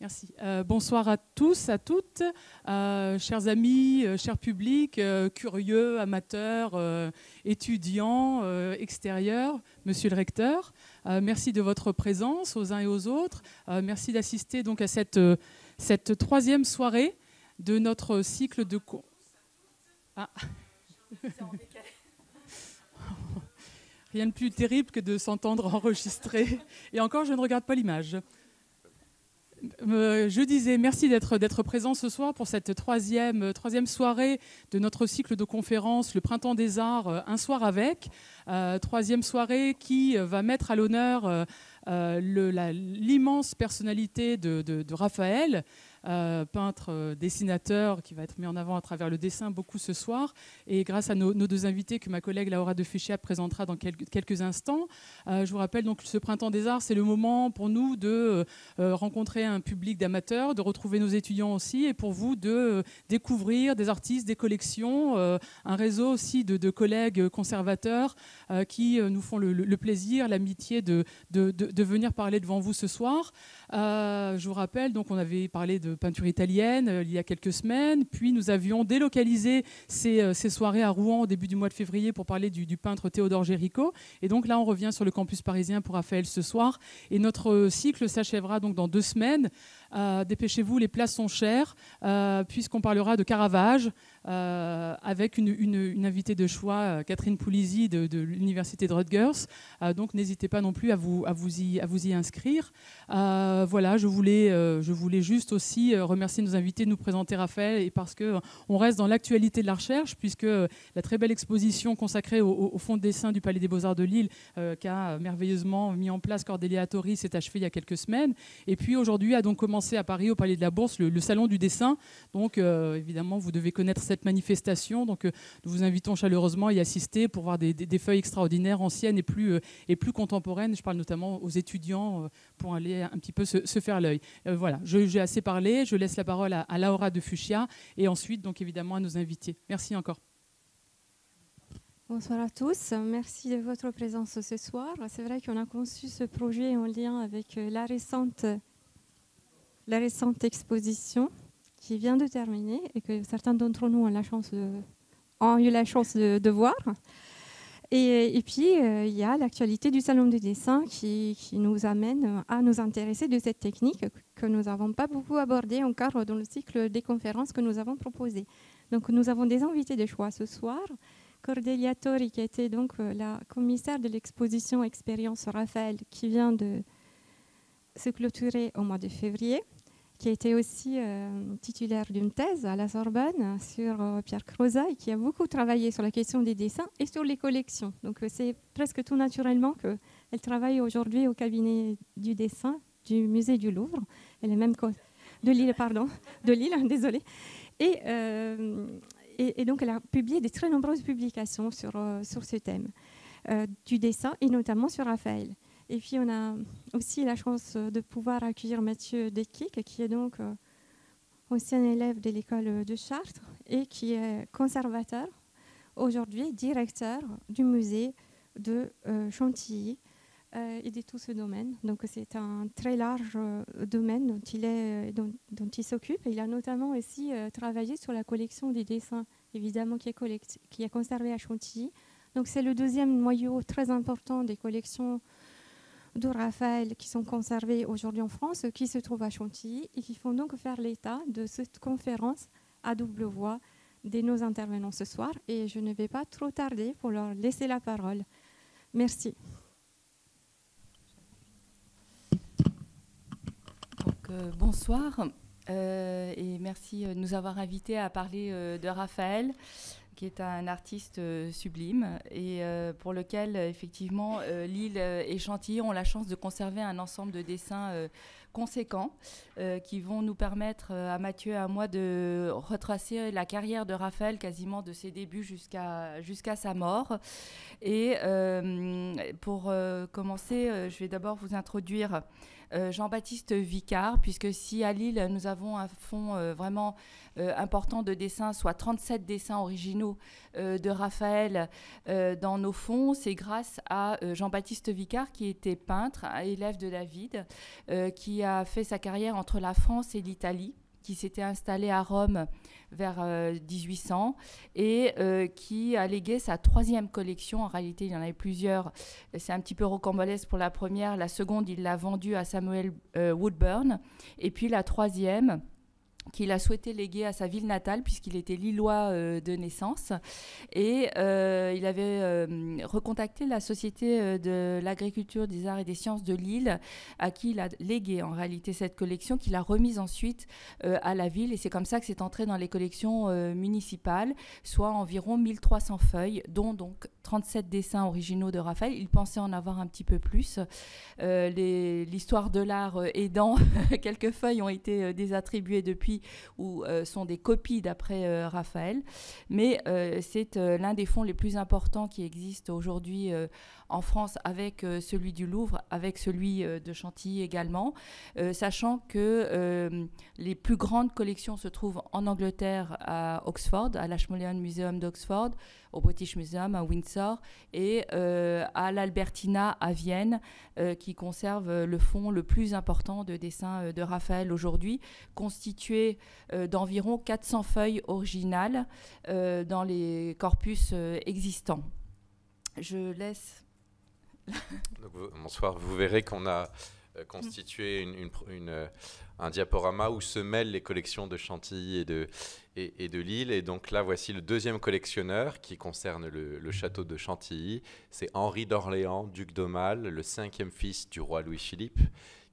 Merci. Bonsoir à tous, à toutes, chers amis, chers publics, curieux, amateurs, étudiants, extérieurs, monsieur le recteur. Merci de votre présence aux uns et aux autres. Merci d'assister donc à cette troisième soirée de notre cycle de cours. Ah. Rien de plus terrible que de s'entendre enregistrer. Et encore, je ne regarde pas l'image. Je disais merci d'être présent ce soir pour cette troisième soirée de notre cycle de conférences Le Printemps des Arts, un soir avec. Troisième soirée qui va mettre à l'honneur l'immense personnalité de Raphaël, peintre, dessinateur, qui va être mis en avant à travers le dessin beaucoup ce soir. Et grâce à nos deux invités que ma collègue Laura de Fuchsia présentera dans quelques instants. Je vous rappelle donc que ce Printemps des Arts, c'est le moment pour nous de rencontrer un public d'amateurs, de retrouver nos étudiants aussi, et pour vous de découvrir des artistes, des collections, un réseau aussi de collègues conservateurs qui nous font le plaisir, l'amitié de venir parler devant vous ce soir. Je vous rappelle, donc on avait parlé de peinture italienne il y a quelques semaines, puis nous avions délocalisé ces soirées à Rouen au début du mois de février pour parler du peintre Théodore Géricault. Et donc là, on revient sur le campus parisien pour Raphaël ce soir. Et notre cycle s'achèvera donc dans 2 semaines. Dépêchez-vous, les places sont chères, puisqu'on parlera de Caravage avec une invitée de choix, Catherine Poulisi de l'université de Rutgers. Donc n'hésitez pas non plus à vous y inscrire. Voilà, je voulais juste aussi remercier nos invités de nous présenter Raphaël, et parce qu'on reste dans l'actualité de la recherche, puisque la très belle exposition consacrée au fond de dessin du Palais des Beaux-Arts de Lille, qu'a merveilleusement mis en place Cordélia Tori, s'est achevée il y a quelques semaines. Et puis aujourd'hui a donc commencé à Paris, au Palais de la Bourse, le Salon du dessin. Donc évidemment, vous devez connaître cette manifestation. Donc nous vous invitons chaleureusement à y assister pour voir des feuilles extraordinaires, anciennes et plus contemporaines. Je parle notamment aux étudiants pour aller un petit peu se faire l'œil. Voilà, j'ai assez parlé. Je laisse la parole à Laura de Fuchsia et ensuite, donc évidemment, à nos invités. Merci encore. Bonsoir à tous, merci de votre présence ce soir. C'est vrai qu'on a conçu ce projet en lien avec la récente exposition qui vient de terminer et que certains d'entre nous ont eu la chance de voir. Et puis, il y a l'actualité du Salon du dessin qui nous amène à nous intéresser de cette technique que nous n'avons pas beaucoup abordée encore dans le cycle des conférences que nous avons proposées. Donc, nous avons des invités de choix ce soir. Cordélia Tori, qui était donc la commissaire de l'exposition Expérience Raphaël, qui vient de se clôturer au mois de février, qui a été aussi titulaire d'une thèse à la Sorbonne sur Pierre Crozat et qui a beaucoup travaillé sur la question des dessins et sur les collections. Donc c'est presque tout naturellement qu'elle travaille aujourd'hui au cabinet du dessin du musée du Louvre. Elle est même de Lille, désolée. Et donc elle a publié de très nombreuses publications sur ce thème du dessin et notamment sur Raphaël. Et puis, on a aussi la chance de pouvoir accueillir Mathieu Dekic, qui est donc ancien élève de l'école de Chartres et qui est conservateur, aujourd'hui directeur du musée de Chantilly et de tout ce domaine. Donc, c'est un très large domaine dont il s'occupe. Il a notamment aussi travaillé sur la collection des dessins, évidemment, qui est conservée à Chantilly. Donc, c'est le deuxième noyau très important des collections de Raphaël qui sont conservés aujourd'hui en France, qui se trouvent à Chantilly et qui font donc faire l'état de cette conférence à double voix de nos intervenants ce soir. Et je ne vais pas trop tarder pour leur laisser la parole. Merci. Donc, bonsoir et merci de nous avoir invités à parler de Raphaël, qui est un artiste sublime et pour lequel, effectivement, Lille et Chantilly ont la chance de conserver un ensemble de dessins conséquents qui vont nous permettre, à Mathieu et à moi, de retracer la carrière de Raphaël quasiment de ses débuts jusqu'à sa mort. Et pour commencer, je vais d'abord vous introduire Jean-Baptiste Vicard, puisque si à Lille, nous avons un fonds vraiment important de dessins, soit 37 dessins originaux de Raphaël dans nos fonds, c'est grâce à Jean-Baptiste Vicard, qui était peintre, élève de David, qui qui a fait sa carrière entre la France et l'Italie, qui s'était installé à Rome vers 1800 et qui a légué sa 3e collection. En réalité, il y en avait plusieurs. C'est un petit peu rocambolesque pour la première. La seconde, il l'a vendue à Samuel Woodburn. Et puis la 3e, qu'il a souhaité léguer à sa ville natale, puisqu'il était lillois de naissance. Et il avait recontacté la Société de l'agriculture, des arts et des sciences de Lille, à qui il a légué en réalité cette collection, qu'il a remise ensuite à la ville. Et c'est comme ça que c'est entré dans les collections municipales, soit environ 1300 feuilles, dont donc 37 dessins originaux de Raphaël. Il pensait en avoir un petit peu plus. L'histoire de l'art aidant, quelques feuilles ont été désattribuées depuis, ou sont des copies d'après Raphaël. Mais c'est l'un des fonds les plus importants qui existent aujourd'hui en France, avec celui du Louvre, avec celui de Chantilly également, sachant que les plus grandes collections se trouvent en Angleterre, à Oxford, à l'Ashmolean Museum d'Oxford, au British Museum à Windsor, et à l'Albertina à Vienne, qui conserve le fonds le plus important de dessins de Raphaël aujourd'hui, constitué d'environ 400 feuilles originales dans les corpus existants. Je laisse... Donc, bonsoir, vous verrez qu'on a constitué un diaporama où se mêlent les collections de Chantilly et de Lille. Et donc là, voici le 2e collectionneur qui concerne le château de Chantilly. C'est Henri d'Orléans, duc d'Aumale, le 5e fils du roi Louis-Philippe,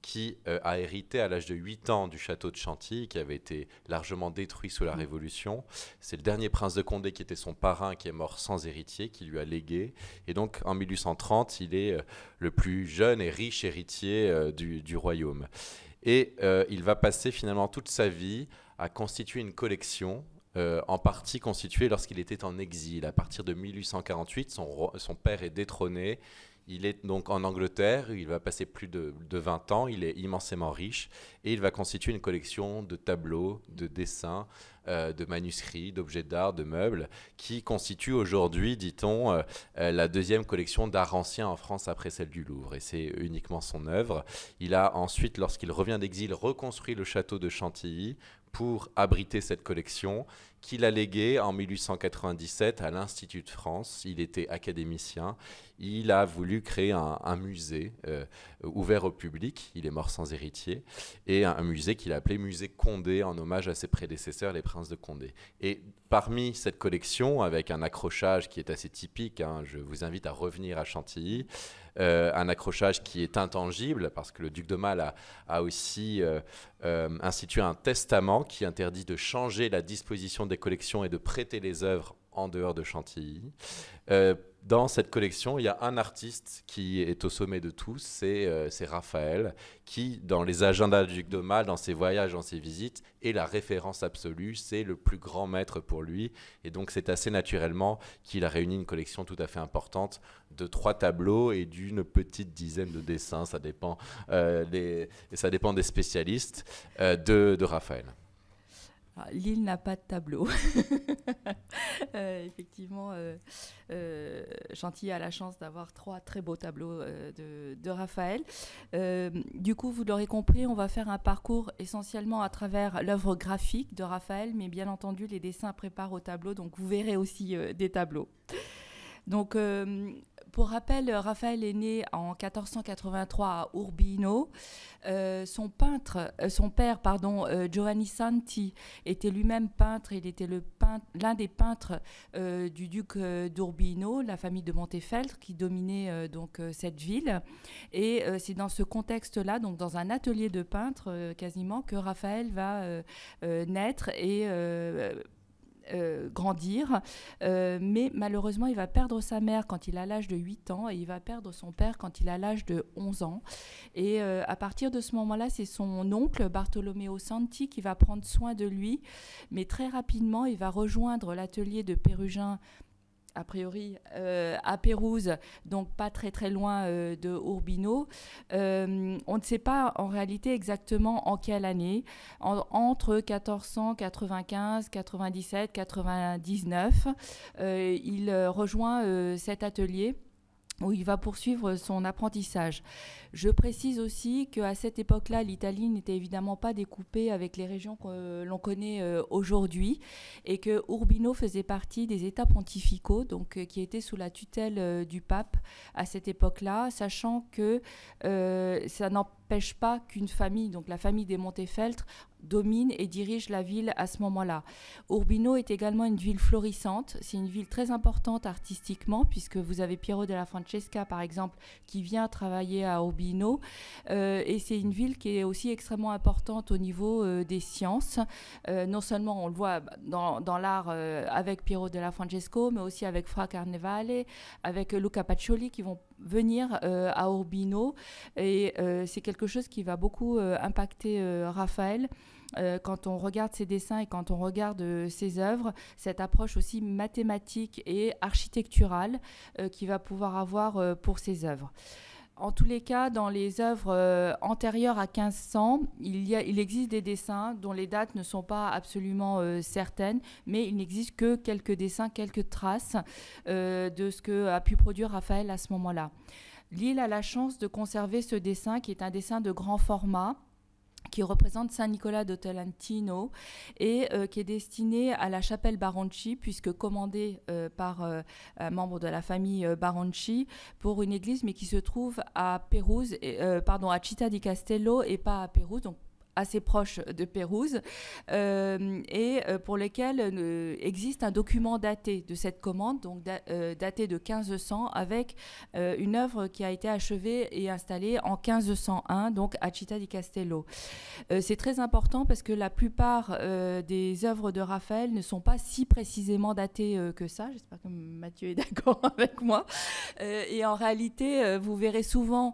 qui a hérité à l'âge de 8 ans du château de Chantilly, qui avait été largement détruit sous la Révolution. C'est le dernier prince de Condé, qui était son parrain, qui est mort sans héritier, qui lui a légué. Et donc, en 1830, il est le plus jeune et riche héritier du royaume. Et il va passer finalement toute sa vie à constituer une collection, en partie constituée lorsqu'il était en exil. À partir de 1848, son père est détrôné. Il est donc en Angleterre, il va passer plus de 20 ans, il est immensément riche et il va constituer une collection de tableaux, de dessins, de manuscrits, d'objets d'art, de meubles, qui constitue aujourd'hui, dit-on, la 2e collection d'art ancien en France après celle du Louvre. Et c'est uniquement son œuvre. Il a ensuite, lorsqu'il revient d'exil, reconstruit le château de Chantilly pour abriter cette collection, qu'il a léguée en 1897 à l'Institut de France. Il était académicien. Il a voulu créer un musée ouvert au public. Il est mort sans héritier. Et un musée qu'il a appelé Musée Condé, en hommage à ses prédécesseurs, les princes de Condé. Et parmi cette collection, avec un accrochage qui est assez typique, je vous invite à revenir à Chantilly, un accrochage qui est intangible, parce que le duc d'Aumale a aussi institué un testament qui interdit de changer la disposition des collections et de prêter les œuvres en dehors de Chantilly. Dans cette collection, il y a un artiste qui est au sommet de tous, c'est Raphaël, qui, dans les agendas du duc d'Aumale, dans ses voyages, dans ses visites, est la référence absolue, c'est le plus grand maître pour lui. Et donc, c'est assez naturellement qu'il a réuni une collection tout à fait importante de 3 tableaux et d'une petite dizaine de dessins, ça dépend des spécialistes, de Raphaël. Lille n'a pas de tableau. Effectivement, Chantilly a la chance d'avoir 3 très beaux tableaux de Raphaël. Du coup, vous l'aurez compris, on va faire un parcours essentiellement à travers l'œuvre graphique de Raphaël, mais bien entendu, les dessins préparent au tableau, donc vous verrez aussi des tableaux. Donc, pour rappel, Raphaël est né en 1483 à Urbino. Son père, Giovanni Santi, était lui-même peintre. Il était l'un des peintres du duc d'Urbino, la famille de Montefeltro, qui dominait donc cette ville. Et c'est dans ce contexte-là, donc dans un atelier de peintre quasiment, que Raphaël va naître et grandir, mais malheureusement il va perdre sa mère quand il a l'âge de 8 ans et il va perdre son père quand il a l'âge de 11 ans. Et à partir de ce moment-là, c'est son oncle Bartolomeo Santi qui va prendre soin de lui, mais très rapidement il va rejoindre l'atelier de Pérugin, a priori à Pérouse, donc pas très très loin de Urbino. On ne sait pas en réalité exactement en quelle année, entre 1495, 97, 99, il rejoint cet atelier où il va poursuivre son apprentissage. Je précise aussi qu'à cette époque-là, l'Italie n'était évidemment pas découpée avec les régions que l'on connaît aujourd'hui, et que Urbino faisait partie des États pontificaux, donc qui étaient sous la tutelle du pape à cette époque-là, sachant que ça n'empêche pas qu'une famille, donc la famille des Montefeltro, domine et dirige la ville à ce moment-là. Urbino est également une ville florissante. C'est une ville très importante artistiquement, puisque vous avez Piero della Francesca, par exemple, qui vient travailler à Urbino. Et c'est une ville qui est aussi extrêmement importante au niveau des sciences. Non seulement on le voit dans l'art avec Piero della Francesco, mais aussi avec Fra Carnevale, avec Luca Pacioli, qui vont venir à Urbino. Et c'est quelque chose qui va beaucoup impacter Raphaël. Quand on regarde ses dessins et quand on regarde ses œuvres, cette approche aussi mathématique et architecturale qu'il va pouvoir avoir pour ses œuvres. En tous les cas, dans les œuvres antérieures à 1500, il existe des dessins dont les dates ne sont pas absolument certaines, mais il n'existe que quelques dessins, quelques traces de ce qu'a pu produire Raphaël à ce moment-là. Lille a la chance de conserver ce dessin qui est un dessin de grand format, qui représente Saint Nicolas de Tolentino et qui est destiné à la chapelle Baronci, puisque commandé par un membre de la famille Baronci pour une église, mais qui se trouve à Pérouse, à Città di Castello et pas à Pérouse, donc assez proche de Pérouse, et pour lequel existe un document daté de cette commande, donc daté de 1500, avec une œuvre qui a été achevée et installée en 1501, donc à Città di Castello. C'est très important parce que la plupart des œuvres de Raphaël ne sont pas si précisément datées que ça. J'espère que Mathieu est d'accord avec moi. Et en réalité, vous verrez souvent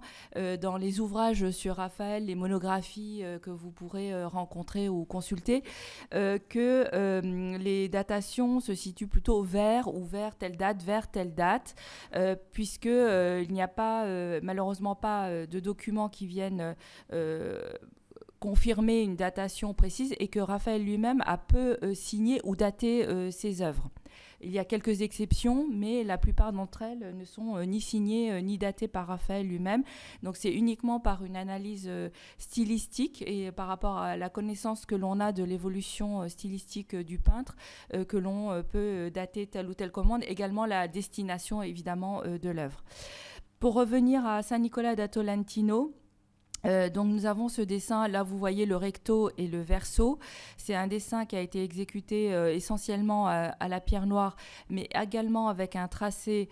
dans les ouvrages sur Raphaël, les monographies que vous pourrez rencontrer ou consulter, que les datations se situent plutôt vers telle date, puisqu'il n'y a pas, malheureusement pas, de documents qui viennent confirmer une datation précise, et que Raphaël lui-même a peu signé ou daté ses œuvres. Il y a quelques exceptions, mais la plupart d'entre elles ne sont ni signées ni datées par Raphaël lui-même. Donc c'est uniquement par une analyse stylistique et par rapport à la connaissance que l'on a de l'évolution stylistique du peintre que l'on peut dater telle ou telle commande. Également la destination, évidemment, de l'œuvre. Pour revenir à Saint Nicolas da Tolentino, donc nous avons ce dessin, là vous voyez le recto et le verso. C'est un dessin qui a été exécuté essentiellement à la pierre noire, mais également avec un tracé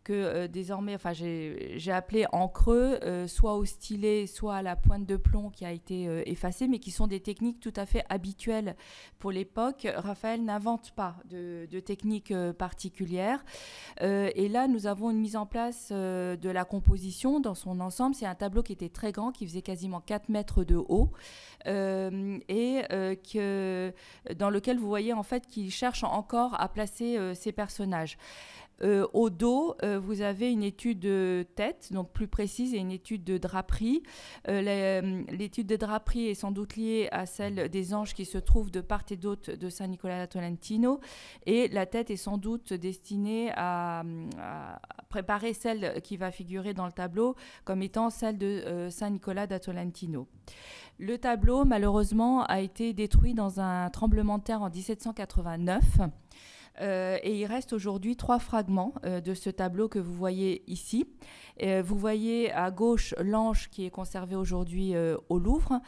que désormais, j'ai appelé en creux, soit au stylet, soit à la pointe de plomb qui a été effacée, mais qui sont des techniques tout à fait habituelles pour l'époque. Raphaël n'invente pas de technique particulière. Et là, nous avons une mise en place de la composition dans son ensemble. C'est un tableau qui était très grand, qui faisait quasiment 4 mètres de haut, et dans lequel vous voyez en fait qu'il cherche encore à placer ses personnages. Au dos, vous avez une étude de tête, donc plus précise, et une étude de draperie. L'étude de draperie est sans doute liée à celle des anges qui se trouvent de part et d'autre de Saint Nicolas da Tolentino, et la tête est sans doute destinée à préparer celle qui va figurer dans le tableau comme étant celle de Saint Nicolas da Tolentino. Le tableau, malheureusement, a été détruit dans un tremblement de terre en 1789. Et il reste aujourd'hui 3 fragments de ce tableau que vous voyez ici. Vous voyez à gauche l'ange qui est conservé aujourd'hui au Louvre.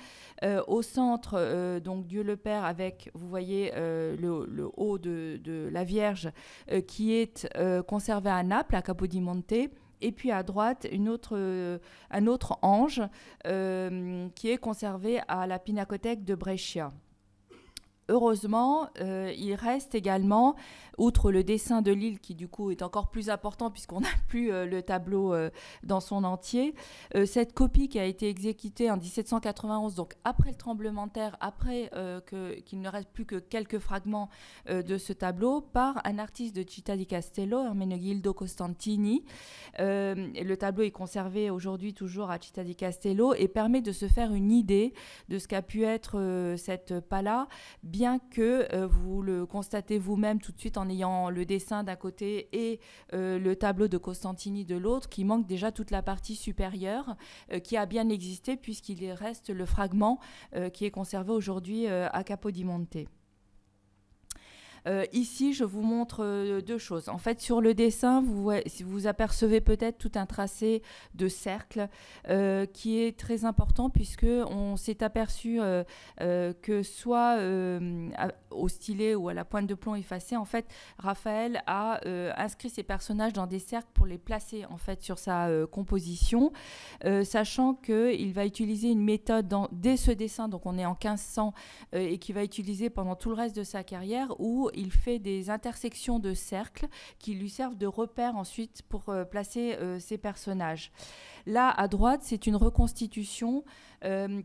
Au centre, donc Dieu le Père avec, vous voyez, le haut de la Vierge qui est conservé à Naples, à Capodimonte. Et puis à droite, un autre ange qui est conservé à la Pinacothèque de Brescia. Heureusement, il reste également, outre le dessin de Lille, qui du coup est encore plus important puisqu'on n'a plus le tableau dans son entier, cette copie qui a été exécutée en 1791, donc après le tremblement de terre, après qu'il ne reste plus que quelques fragments de ce tableau, par un artiste de Città di Castello, Ermenegildo Costantini. Le tableau est conservé aujourd'hui toujours à Città di Castello et permet de se faire une idée de ce qu'a pu être cette pala, bien que vous le constatez vous-même tout de suite en ayant le dessin d'un côté et le tableau de Costantini de l'autre, qui manque déjà toute la partie supérieure qui a bien existé puisqu'il reste le fragment qui est conservé aujourd'hui à Capodimonte. Ici, je vous montre deux choses. En fait, sur le dessin, vous apercevez peut-être tout un tracé de cercle qui est très important puisqu'on s'est aperçu que soit au stylet ou à la pointe de plomb effacée, en fait, Raphaël a inscrit ses personnages dans des cercles pour les placer en fait sur sa composition, sachant qu'il va utiliser une méthode dès ce dessin, donc on est en 1500, et qu'il va utiliser pendant tout le reste de sa carrière, où il fait des intersections de cercles qui lui servent de repères ensuite pour placer ses personnages. Là, à droite, c'est une reconstitution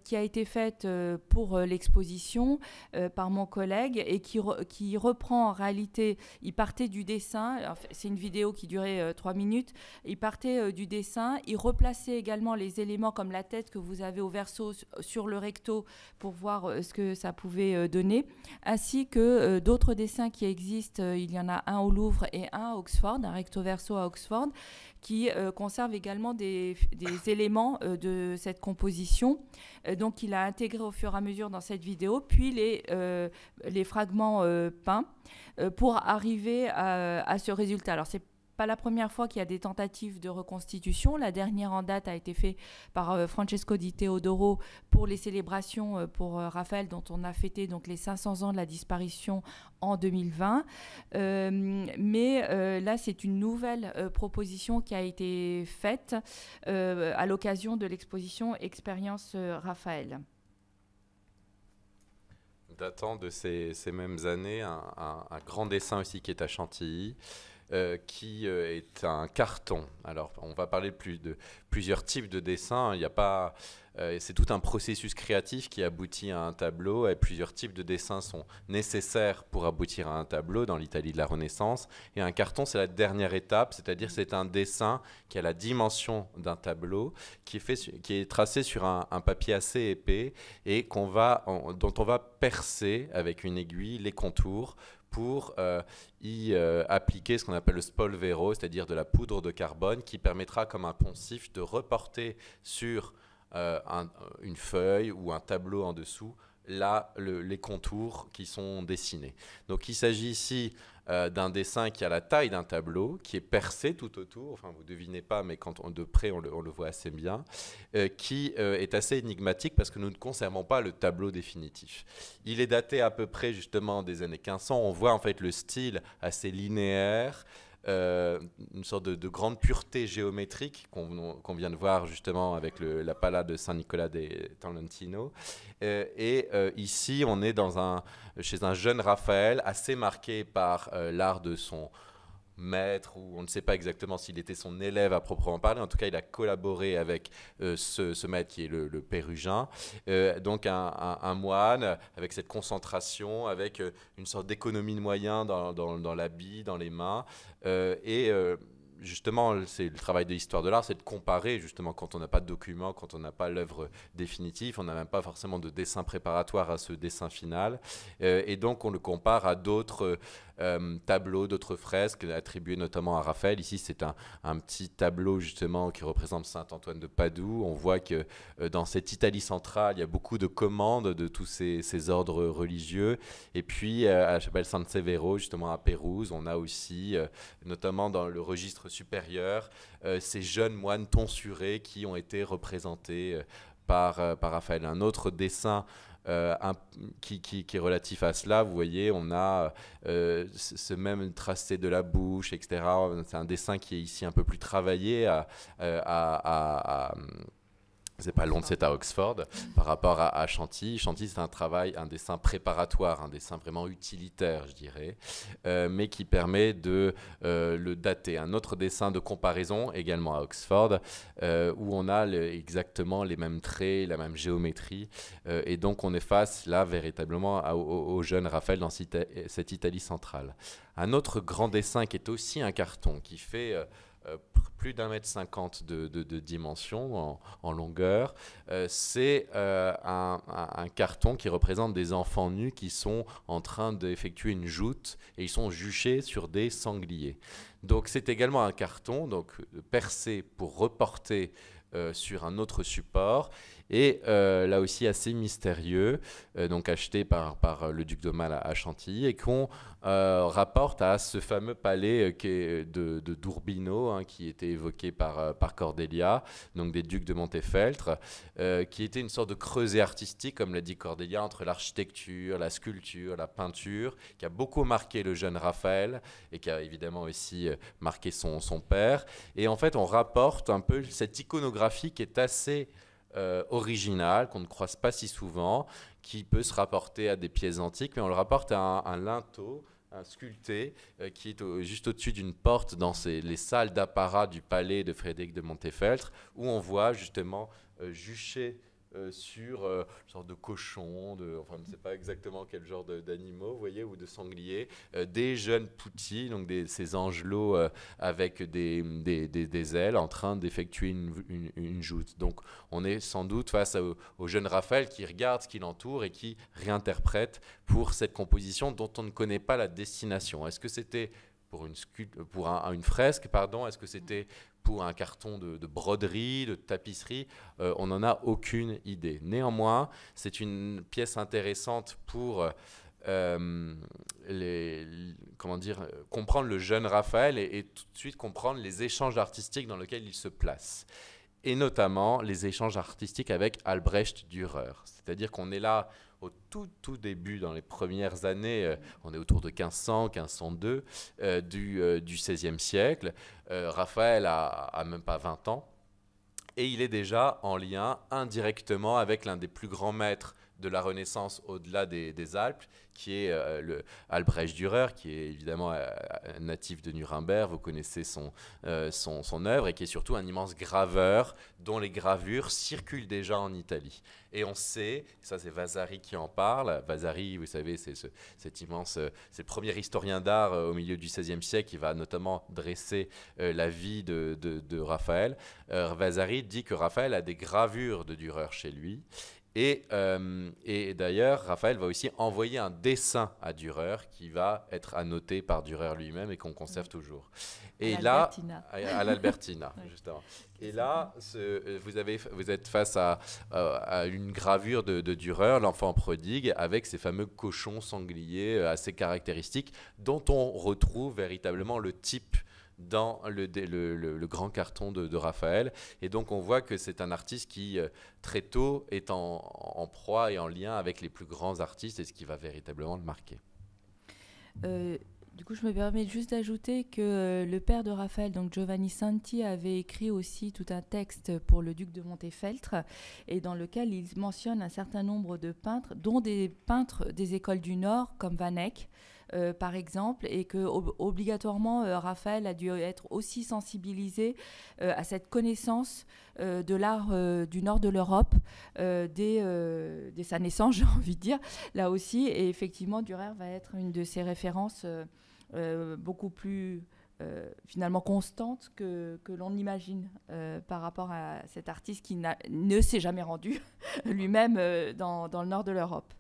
qui a été faite pour l'exposition par mon collègue et qui reprend en réalité, il partait du dessin, c'est une vidéo qui durait 3 minutes, il partait du dessin, il replaçait également les éléments comme la tête que vous avez au verso sur le recto pour voir ce que ça pouvait donner, ainsi que d'autres dessins qui existent, il y en a un au Louvre et un à Oxford, un recto verso à Oxford, qui conserve également des éléments de cette composition. Donc, il a intégré au fur et à mesure dans cette vidéo, puis les fragments peints pour arriver à ce résultat. Alors, c'est pas la première fois qu'il y a des tentatives de reconstitution. La dernière en date a été faite par Francesco Di Teodoro pour les célébrations pour Raphaël, dont on a fêté donc les 500 ans de la disparition en 2020. Mais là, c'est une nouvelle proposition qui a été faite à l'occasion de l'exposition Expérience Raphaël. Datant de ces mêmes années, un grand dessin aussi qui est à Chantilly, qui est un carton. Alors, on va parler de plusieurs types de dessins. Il n'y a pas, c'est tout un processus créatif qui aboutit à un tableau. Et plusieurs types de dessins sont nécessaires pour aboutir à un tableau dans l'Italie de la Renaissance. Et un carton, c'est la dernière étape, c'est-à-dire c'est un dessin qui a la dimension d'un tableau, qui est tracé sur un papier assez épais et dont on va percer avec une aiguille les contours pour y appliquer ce qu'on appelle le spolvero, c'est-à-dire de la poudre de carbone qui permettra comme un poncif de reporter sur une feuille ou un tableau en dessous les contours qui sont dessinés. Donc il s'agit ici d'un dessin qui a la taille d'un tableau, qui est percé tout autour, enfin vous ne devinez pas, mais de près on le voit assez bien, qui est assez énigmatique parce que nous ne conservons pas le tableau définitif. Il est daté à peu près justement des années 1500, on voit en fait le style assez linéaire, une sorte de grande pureté géométrique qu'on vient de voir justement avec la Pala de Saint-Nicolas de Tolentino. Ici, on est chez un jeune Raphaël assez marqué par l'art de son maître, ou on ne sait pas exactement s'il était son élève à proprement parler. En tout cas, il a collaboré avec ce maître qui est le Pérugin. Donc un moine avec cette concentration, avec une sorte d'économie de moyens dans l'habit, dans les mains. Justement, c'est le travail de l'histoire de l'art, c'est de comparer, justement, quand on n'a pas de document, quand on n'a pas l'œuvre définitive, on n'a même pas forcément de dessin préparatoire à ce dessin final. Et donc, on le compare à d'autres tableaux, d'autres fresques attribuées notamment à Raphaël. Ici, c'est un petit tableau, justement, qui représente Saint-Antoine de Padoue. On voit que dans cette Italie centrale, il y a beaucoup de commandes de tous ces ordres religieux. Et puis, à la chapelle San Severo, justement, à Pérouse, on a aussi, notamment dans le registre supérieur, ces jeunes moines tonsurés qui ont été représentés par Raphaël. Un autre dessin qui est relatif à cela, vous voyez, on a ce même tracé de la bouche, etc. C'est un dessin qui est ici un peu plus travaillé c'est pas Londres, c'est à Oxford, par rapport à Chantilly. Chantilly, c'est un dessin préparatoire, un dessin vraiment utilitaire, je dirais, mais qui permet de le dater. Un autre dessin de comparaison, également à Oxford, où on a exactement les mêmes traits, la même géométrie, et donc on est face là véritablement au jeune Raphaël dans cette Italie centrale. Un autre grand dessin qui est aussi un carton, qui fait plus d'1,50 m de dimension en longueur. C'est un carton qui représente des enfants nus qui sont en train d'effectuer une joute et ils sont juchés sur des sangliers. Donc c'est également un carton donc, percé pour reporter sur un autre support et là aussi assez mystérieux, donc acheté par le duc d'Aumale à Chantilly et qu'on rapporte à ce fameux palais de d'Urbino hein, qui était évoqué par Cordelia, donc des ducs de Montefeltre, qui était une sorte de creuset artistique, comme l'a dit Cordelia, entre l'architecture, la sculpture, la peinture, qui a beaucoup marqué le jeune Raphaël et qui a évidemment aussi marqué son père. Et en fait, on rapporte un peu cette iconographie qui est assez original, qu'on ne croise pas si souvent, qui peut se rapporter à des pièces antiques, mais on le rapporte à un linteau, un sculpté, qui est juste au-dessus d'une porte dans les salles d'apparat du palais de Frédéric de Montefeltre, où on voit justement jucher sur une sorte de cochon, enfin, je ne sais pas exactement quel genre d'animaux, vous voyez, ou de sangliers, des jeunes poutis, donc ces angelots avec des ailes en train d'effectuer une joute. Donc on est sans doute face au jeune Raphaël qui regarde ce qui l'entoure et qui réinterprète pour cette composition dont on ne connaît pas la destination. Est-ce que c'était pour une fresque, pardon, est-ce que c'était pour un carton de broderie, de tapisserie, on n'en a aucune idée. Néanmoins, c'est une pièce intéressante pour comprendre le jeune Raphaël et tout de suite comprendre les échanges artistiques dans lesquels il se place. Et notamment les échanges artistiques avec Albrecht Dürer. C'est-à-dire qu'on est là au tout début, dans les premières années, on est autour de 1500, 1502 du XVIe siècle. Raphaël a même pas 20 ans et il est déjà en lien indirectement avec l'un des plus grands maîtres de la Renaissance au-delà des Alpes, qui est Albrecht Dürer, qui est évidemment natif de Nuremberg, vous connaissez son œuvre, et qui est surtout un immense graveur dont les gravures circulent déjà en Italie. Et on sait, ça c'est Vasari qui en parle, Vasari, vous savez, c'est c'est le premier historien d'art au milieu du XVIe siècle qui va notamment dresser la vie de Raphaël. Vasari dit que Raphaël a des gravures de Dürer chez lui. Et d'ailleurs, Raphaël va aussi envoyer un dessin à Dürer qui va être annoté par Dürer lui-même et qu'on conserve toujours. Et là, à l'Albertina, justement. Et là, vous êtes face à une gravure de Dürer, l'enfant prodigue, avec ces fameux cochons sangliers assez caractéristiques, dont on retrouve véritablement le type dans le grand carton de Raphaël. Et donc on voit que c'est un artiste qui très tôt est en proie et en lien avec les plus grands artistes, et ce qui va véritablement le marquer. Du coup, je me permets juste d'ajouter que le père de Raphaël, donc Giovanni Santi, avait écrit aussi tout un texte pour le duc de Montefeltre, et dans lequel il mentionne un certain nombre de peintres, dont des peintres des écoles du Nord, comme Van Eyck, par exemple, et que obligatoirement Raphaël a dû être aussi sensibilisé à cette connaissance de l'art du nord de l'Europe dès sa naissance, j'ai envie de dire, là aussi. Et effectivement, Dürer va être une de ses références beaucoup plus finalement constante que l'on imagine par rapport à cet artiste qui ne s'est jamais rendu lui-même dans le nord de l'Europe.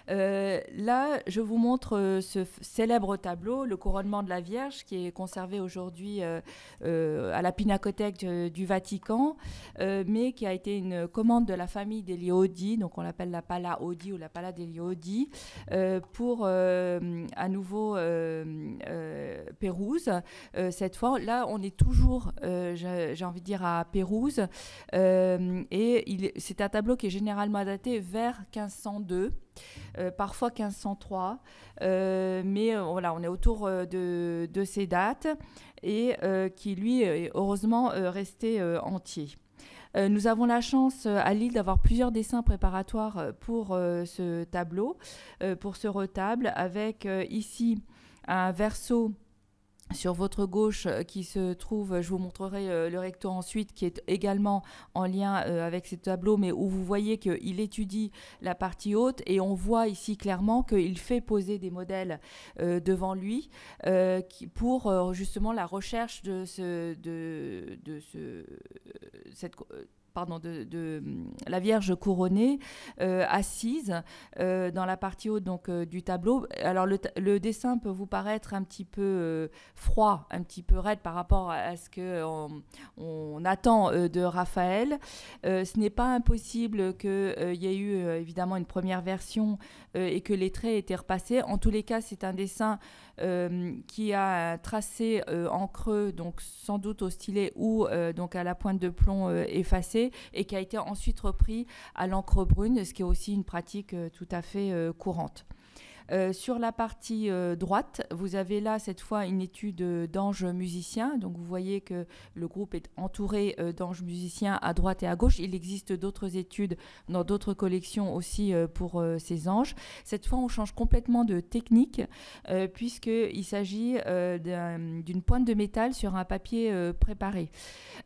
Là, je vous montre ce célèbre tableau, le couronnement de la Vierge, qui est conservé aujourd'hui à la Pinacothèque du Vatican, mais qui a été une commande de la famille degli Oddi, donc on l'appelle la Palla Oddi ou la Palla degli Oddi, pour à nouveau Pérouse. Cette fois, là, on est toujours, j'ai envie de dire, à Pérouse, et c'est un tableau qui est généralement daté vers 1502. Parfois 1503, mais voilà, on est autour de ces dates, et qui lui est heureusement resté entier. Nous avons la chance à Lille d'avoir plusieurs dessins préparatoires pour ce tableau, pour ce retable, avec ici un verso sur votre gauche qui se trouve, je vous montrerai le recto ensuite, qui est également en lien avec ce tableau, mais où vous voyez qu'il étudie la partie haute et on voit ici clairement qu'il fait poser des modèles devant lui pour justement la recherche de la Vierge couronnée assise dans la partie haute donc, du tableau. Alors le dessin peut vous paraître un petit peu froid, un petit peu raide par rapport à ce qu'on attend de Raphaël. Ce n'est pas impossible qu'il y ait eu évidemment une première version et que les traits étaient repassés. En tous les cas, c'est un dessin qui a un tracé en creux, donc sans doute au stylet ou donc à la pointe de plomb effacée, et qui a été ensuite repris à l'encre brune, ce qui est aussi une pratique tout à fait courante. Sur la partie droite, vous avez là cette fois une étude d'anges musiciens. Donc vous voyez que le groupe est entouré d'anges musiciens à droite et à gauche. Il existe d'autres études dans d'autres collections aussi pour ces anges. Cette fois, on change complètement de technique puisqu'il s'agit d'une pointe de métal sur un papier préparé.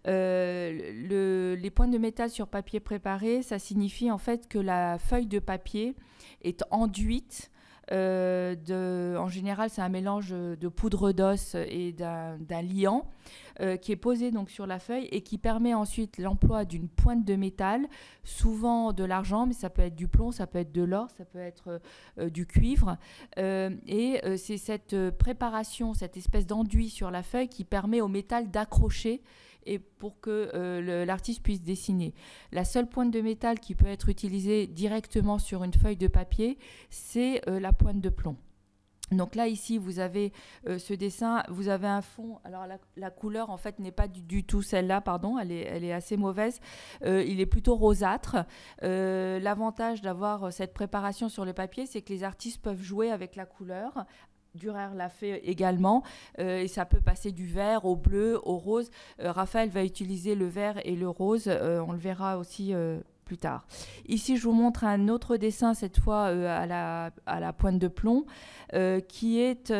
Les pointes de métal sur papier préparé, ça signifie en fait que la feuille de papier est enduite. En général, c'est un mélange de poudre d'os et d'un liant qui est posé donc sur la feuille et qui permet ensuite l'emploi d'une pointe de métal, souvent de l'argent, mais ça peut être du plomb, ça peut être de l'or, ça peut être du cuivre. Et c'est cette préparation, cette espèce d'enduit sur la feuille qui permet au métal d'accrocher et pour que l'artiste puisse dessiner. La seule pointe de métal qui peut être utilisée directement sur une feuille de papier, c'est la pointe de plomb. Donc là, ici, vous avez ce dessin, vous avez un fond. Alors la couleur, en fait, n'est pas du tout celle-là, pardon, elle est assez mauvaise. Il est plutôt rosâtre. L'avantage d'avoir cette préparation sur le papier, c'est que les artistes peuvent jouer avec la couleur. Dürer l'a fait également, et ça peut passer du vert au bleu, au rose. Raphaël va utiliser le vert et le rose, on le verra aussi plus tard. Ici, je vous montre un autre dessin, cette fois à la pointe de plomb, qui est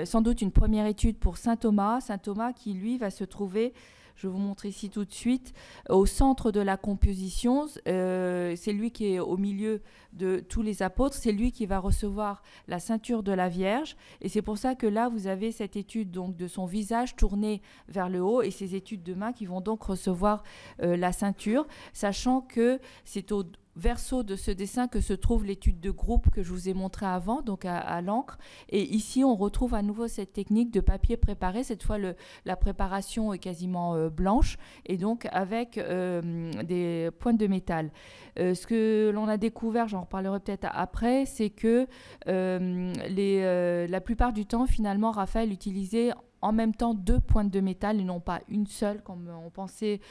sans doute une première étude pour Saint Thomas. Saint Thomas qui, lui, va se trouver... Je vous montre ici tout de suite, au centre de la composition. C'est lui qui est au milieu de tous les apôtres. C'est lui qui va recevoir la ceinture de la Vierge. Et c'est pour ça que là, vous avez cette étude donc, de son visage tourné vers le haut et ces études de main qui vont donc recevoir la ceinture, sachant que c'est au verso de ce dessin que se trouve l'étude de groupe que je vous ai montré avant, donc à l'encre. Et ici, on retrouve à nouveau cette technique de papier préparé. Cette fois, la préparation est quasiment blanche et donc avec des pointes de métal. Ce que l'on a découvert, j'en reparlerai peut-être après, c'est que la plupart du temps, finalement, Raphaël utilisait en même temps 2 pointes de métal et non pas une seule comme on pensait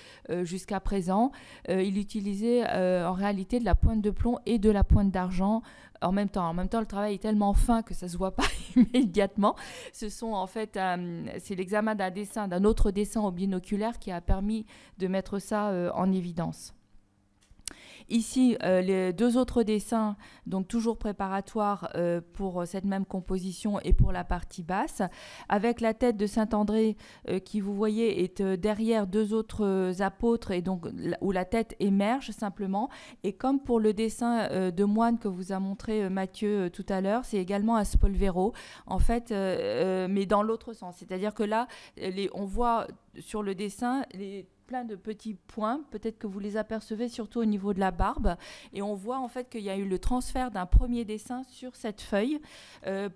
jusqu'à présent. Il utilisait en réalité de la pointe de plomb et de la pointe d'argent en même temps. En même temps, le travail est tellement fin que ça ne se voit pas immédiatement. Ce sont en fait, c'est l'examen d'un autre dessin au binoculaire qui a permis de mettre ça en évidence. Ici, les 2 autres dessins, donc toujours préparatoires pour cette même composition et pour la partie basse, avec la tête de Saint-André qui, vous voyez, est derrière 2 autres apôtres et donc où la tête émerge simplement. Et comme pour le dessin de moine que vous a montré Mathieu tout à l'heure, c'est également un spolvero, en fait, mais dans l'autre sens. C'est-à-dire que là, on voit sur le dessin plein de petits points, peut-être que vous les apercevez surtout au niveau de la barbe, et on voit en fait qu'il y a eu le transfert d'un premier dessin sur cette feuille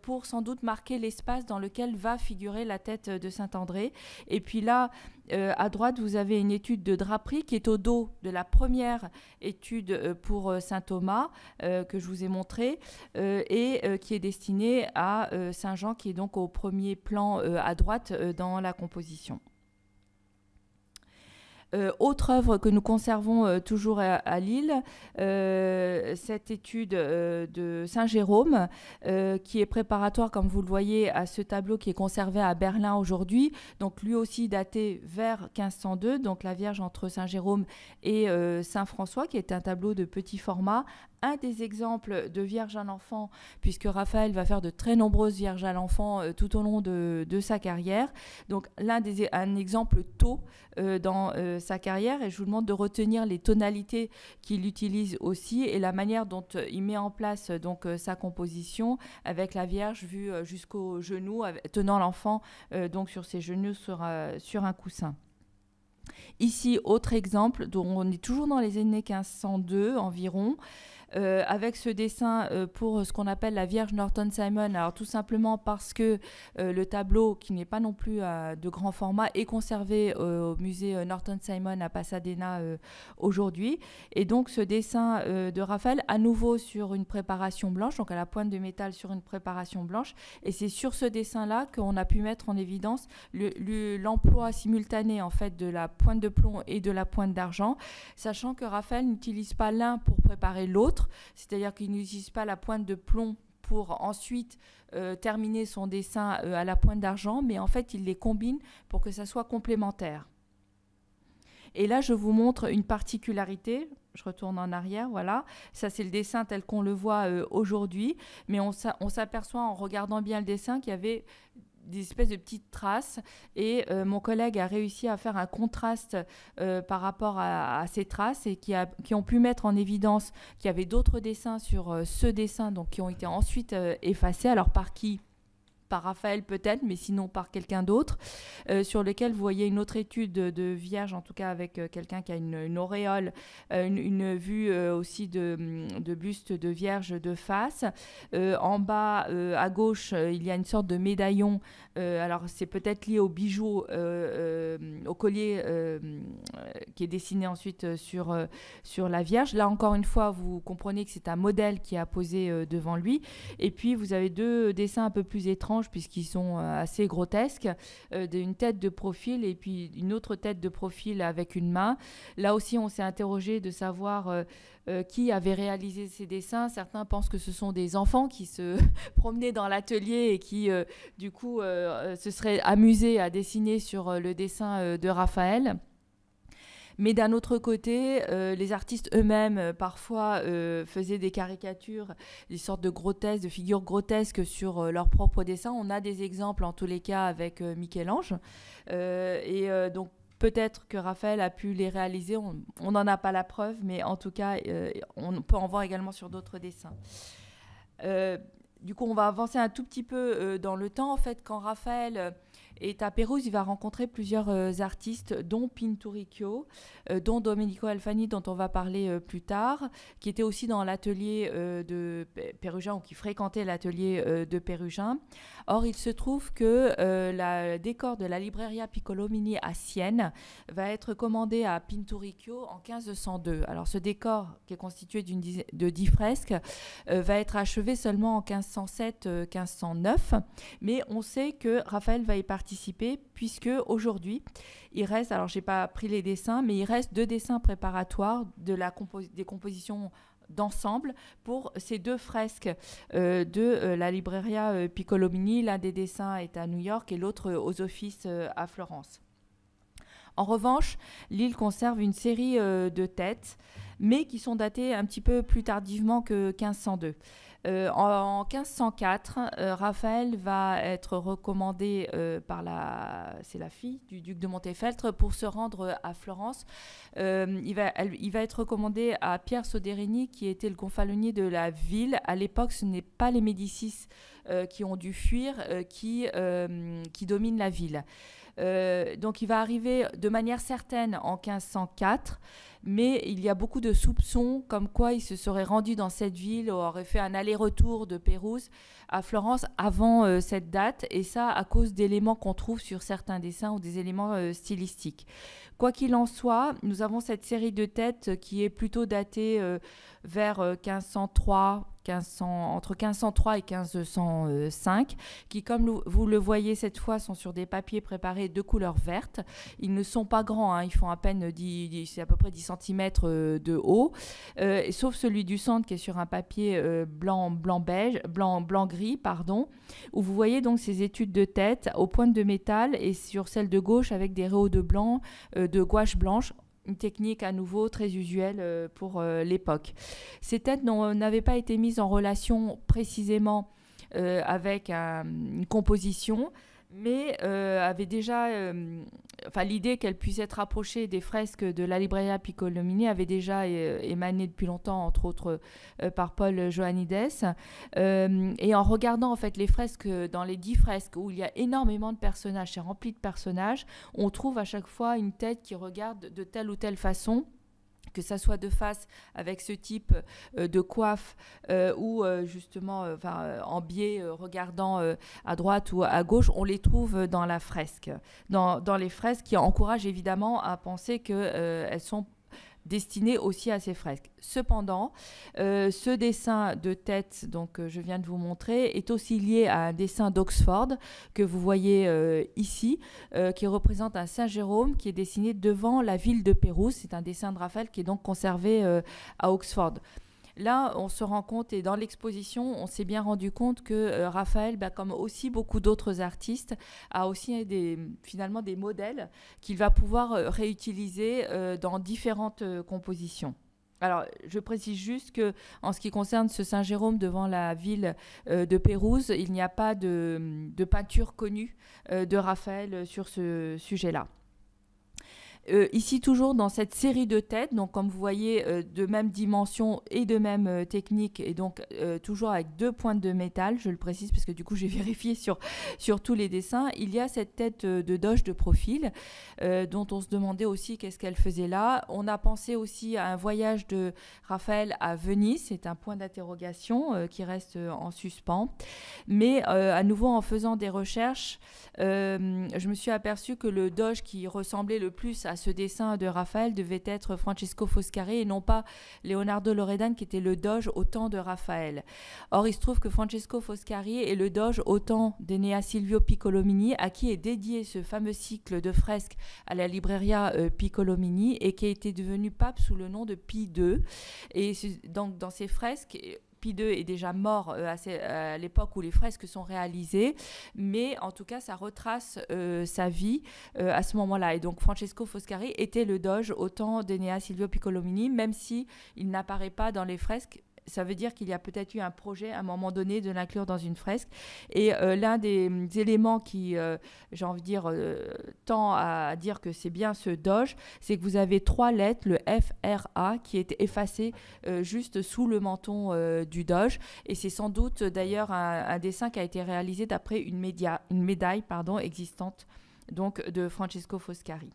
pour sans doute marquer l'espace dans lequel va figurer la tête de Saint-André. Et puis là, à droite, vous avez une étude de draperie qui est au dos de la première étude pour Saint Thomas que je vous ai montrée et qui est destinée à Saint Jean, qui est donc au premier plan à droite dans la composition. Autre œuvre que nous conservons toujours à Lille, cette étude de Saint Jérôme qui est préparatoire, comme vous le voyez, à ce tableau qui est conservé à Berlin aujourd'hui, donc lui aussi daté vers 1502, donc la Vierge entre Saint Jérôme et Saint François, qui est un tableau de petit format, un des exemples de Vierge à l'enfant, puisque Raphaël va faire de très nombreuses Vierges à l'enfant tout au long de sa carrière. Donc un exemple tôt dans sa carrière, et je vous demande de retenir les tonalités qu'il utilise aussi et la manière dont il met en place donc sa composition avec la Vierge vue jusqu'au genou, tenant l'enfant donc sur ses genoux sur un coussin. Ici, autre exemple, dont on est toujours dans les années 1502 environ, avec ce dessin pour ce qu'on appelle la Vierge Norton Simon. Alors tout simplement parce que le tableau, qui n'est pas non plus de grand format, est conservé au musée Norton Simon à Pasadena aujourd'hui. Et donc ce dessin de Raphaël, à nouveau sur une préparation blanche, donc à la pointe de métal sur une préparation blanche. Et c'est sur ce dessin-là qu'on a pu mettre en évidence l'emploi simultané en fait de la pointe de plomb et de la pointe d'argent, sachant que Raphaël n'utilise pas l'un pour préparer l'autre. C'est-à-dire qu'il n'utilise pas la pointe de plomb pour ensuite terminer son dessin à la pointe d'argent, mais en fait, il les combine pour que ça soit complémentaire. Et là, je vous montre une particularité. Je retourne en arrière, voilà. Ça, c'est le dessin tel qu'on le voit aujourd'hui, mais on s'aperçoit en regardant bien le dessin qu'il y avait des espèces de petites traces et mon collègue a réussi à faire un contraste par rapport à ces traces et qui ont pu mettre en évidence qu'il y avait d'autres dessins sur ce dessin, donc qui ont été ensuite effacés. Alors par qui ? Par Raphaël peut-être, mais sinon par quelqu'un d'autre, sur lequel vous voyez une autre étude de Vierge, en tout cas avec quelqu'un qui a une auréole, une vue aussi de buste de Vierge de face. En bas, à gauche, il y a une sorte de médaillon, alors c'est peut-être lié au bijou, au collier qui est dessiné ensuite sur la Vierge. Là, encore une fois, vous comprenez que c'est un modèle qui est posé devant lui. Et puis, vous avez deux dessins un peu plus étranges, puisqu'ils sont assez grotesques, d'une tête de profil et puis une autre tête de profil avec une main. Là aussi, on s'est interrogé de savoir qui avait réalisé ces dessins. Certains pensent que ce sont des enfants qui se promenaient dans l'atelier et qui, du coup, se seraient amusés à dessiner sur le dessin de Raphaël. Mais d'un autre côté, les artistes eux-mêmes, parfois, faisaient des caricatures, des sortes de grotesques, de figures grotesques sur leurs propres dessins. On a des exemples, en tous les cas, avec Michel-Ange. Donc, peut-être que Raphaël a pu les réaliser. On n'en a pas la preuve, mais en tout cas, on peut en voir également sur d'autres dessins. Du coup, on va avancer un tout petit peu dans le temps. En fait, quand Raphaël est à Pérouse, il va rencontrer plusieurs artistes, dont Pinturicchio, dont Domenico Alfani, dont on va parler plus tard, qui était aussi dans l'atelier de Pérugin, ou qui fréquentait l'atelier de Pérugin. Or, il se trouve que le décor de la Libreria Piccolomini à Sienne va être commandé à Pinturicchio en 1502. Alors, ce décor, qui est constitué de 10 fresques, va être achevé seulement en 1507-1509, mais on sait que Raphaël va y participer, puisque aujourd'hui, il reste, alors je n'ai pas pris les dessins, mais il reste 2 dessins préparatoires des compositions d'ensemble pour ces 2 fresques de la Libreria Piccolomini. L'un des dessins est à New York et l'autre aux Offices à Florence. En revanche, l'île conserve une série de têtes, mais qui sont datées un petit peu plus tardivement que 1502. En 1504, Raphaël va être recommandé par c'est la fille du duc de Montefeltro pour se rendre à Florence. Il va être recommandé à Pierre Soderini, qui était le gonfalonier de la ville. À l'époque, ce n'est pas les Médicis qui ont dû fuir qui dominent la ville. Donc il va arriver de manière certaine en 1504, mais il y a beaucoup de soupçons comme quoi il se serait rendu dans cette ville, aurait fait un aller-retour de Pérouse à Florence avant cette date, et ça à cause d'éléments qu'on trouve sur certains dessins ou des éléments stylistiques. Quoi qu'il en soit, nous avons cette série de têtes qui est plutôt datée vers 1503, entre 1503 et 1505, qui, comme vous le voyez cette fois, sont sur des papiers préparés de couleur verte. Ils ne sont pas grands, hein, ils font à peine c'est à peu près 10 cm de haut, sauf celui du centre qui est sur un papier blanc-gris, où vous voyez donc ces études de tête aux pointes de métal, et sur celle de gauche avec des rayons de blanc, de gouache blanche, une technique à nouveau très usuelle pour l'époque. Ces têtes n'avaient pas été mises en relation précisément avec une composition, mais avait déjà, l'idée qu'elle puisse être rapprochée des fresques de la Libreria Piccolomini avait déjà émané depuis longtemps, entre autres par Paul Johannides. Et en regardant en fait les fresques, dans les 10 fresques où il y a énormément de personnages, c'est rempli de personnages, on trouve à chaque fois une tête qui regarde de telle ou telle façon, que ça soit de face avec ce type de coiffe ou justement en biais regardant à droite ou à gauche, on les trouve dans la fresque. Dans les fresques qui encouragent évidemment à penser qu'elles sont destiné aussi à ces fresques. Cependant, ce dessin de tête, donc je viens de vous montrer, est aussi lié à un dessin d'Oxford que vous voyez ici, qui représente un Saint-Jérôme qui est dessiné devant la ville de Pérouse. C'est un dessin de Raphaël qui est donc conservé à Oxford. Là, on se rend compte, et dans l'exposition, on s'est bien rendu compte que Raphaël, comme aussi beaucoup d'autres artistes, a aussi finalement des modèles qu'il va pouvoir réutiliser dans différentes compositions. Alors, je précise juste qu'en ce qui concerne ce Saint-Jérôme devant la ville de Pérouse, il n'y a pas de peinture connue de Raphaël sur ce sujet-là. Ici, toujours dans cette série de têtes, donc comme vous voyez, de même dimension et de même technique, et donc toujours avec 2 pointes de métal, je le précise parce que du coup j'ai vérifié sur tous les dessins, il y a cette tête de doge de profil, dont on se demandait aussi qu'est-ce qu'elle faisait là. On a pensé aussi à un voyage de Raphaël à Venise, c'est un point d'interrogation qui reste en suspens, mais à nouveau en faisant des recherches, je me suis aperçue que le doge qui ressemblait le plus à ce dessin de Raphaël devait être Francesco Foscari et non pas Leonardo Loredan qui était le doge au temps de Raphaël. Or, il se trouve que Francesco Foscari est le doge au temps d'Enea Silvio Piccolomini, à qui est dédié ce fameux cycle de fresques à la Libreria Piccolomini et qui a été devenu pape sous le nom de Pie II. Et donc, dans ces fresques, Pie II est déjà mort à l'époque où les fresques sont réalisées, mais en tout cas, ça retrace sa vie à ce moment-là. Et donc, Francesco Foscari était le doge au temps d'Enea Silvio Piccolomini, même s'il n'apparaît pas dans les fresques. Ça veut dire qu'il y a peut-être eu un projet à un moment donné de l'inclure dans une fresque. Et l'un des éléments qui, j'ai envie de dire, tend à dire que c'est bien ce doge, c'est que vous avez 3 lettres, le FRA, qui est effacé juste sous le menton du doge. Et c'est sans doute d'ailleurs un dessin qui a été réalisé d'après une médaille existante donc, de Francesco Foscari.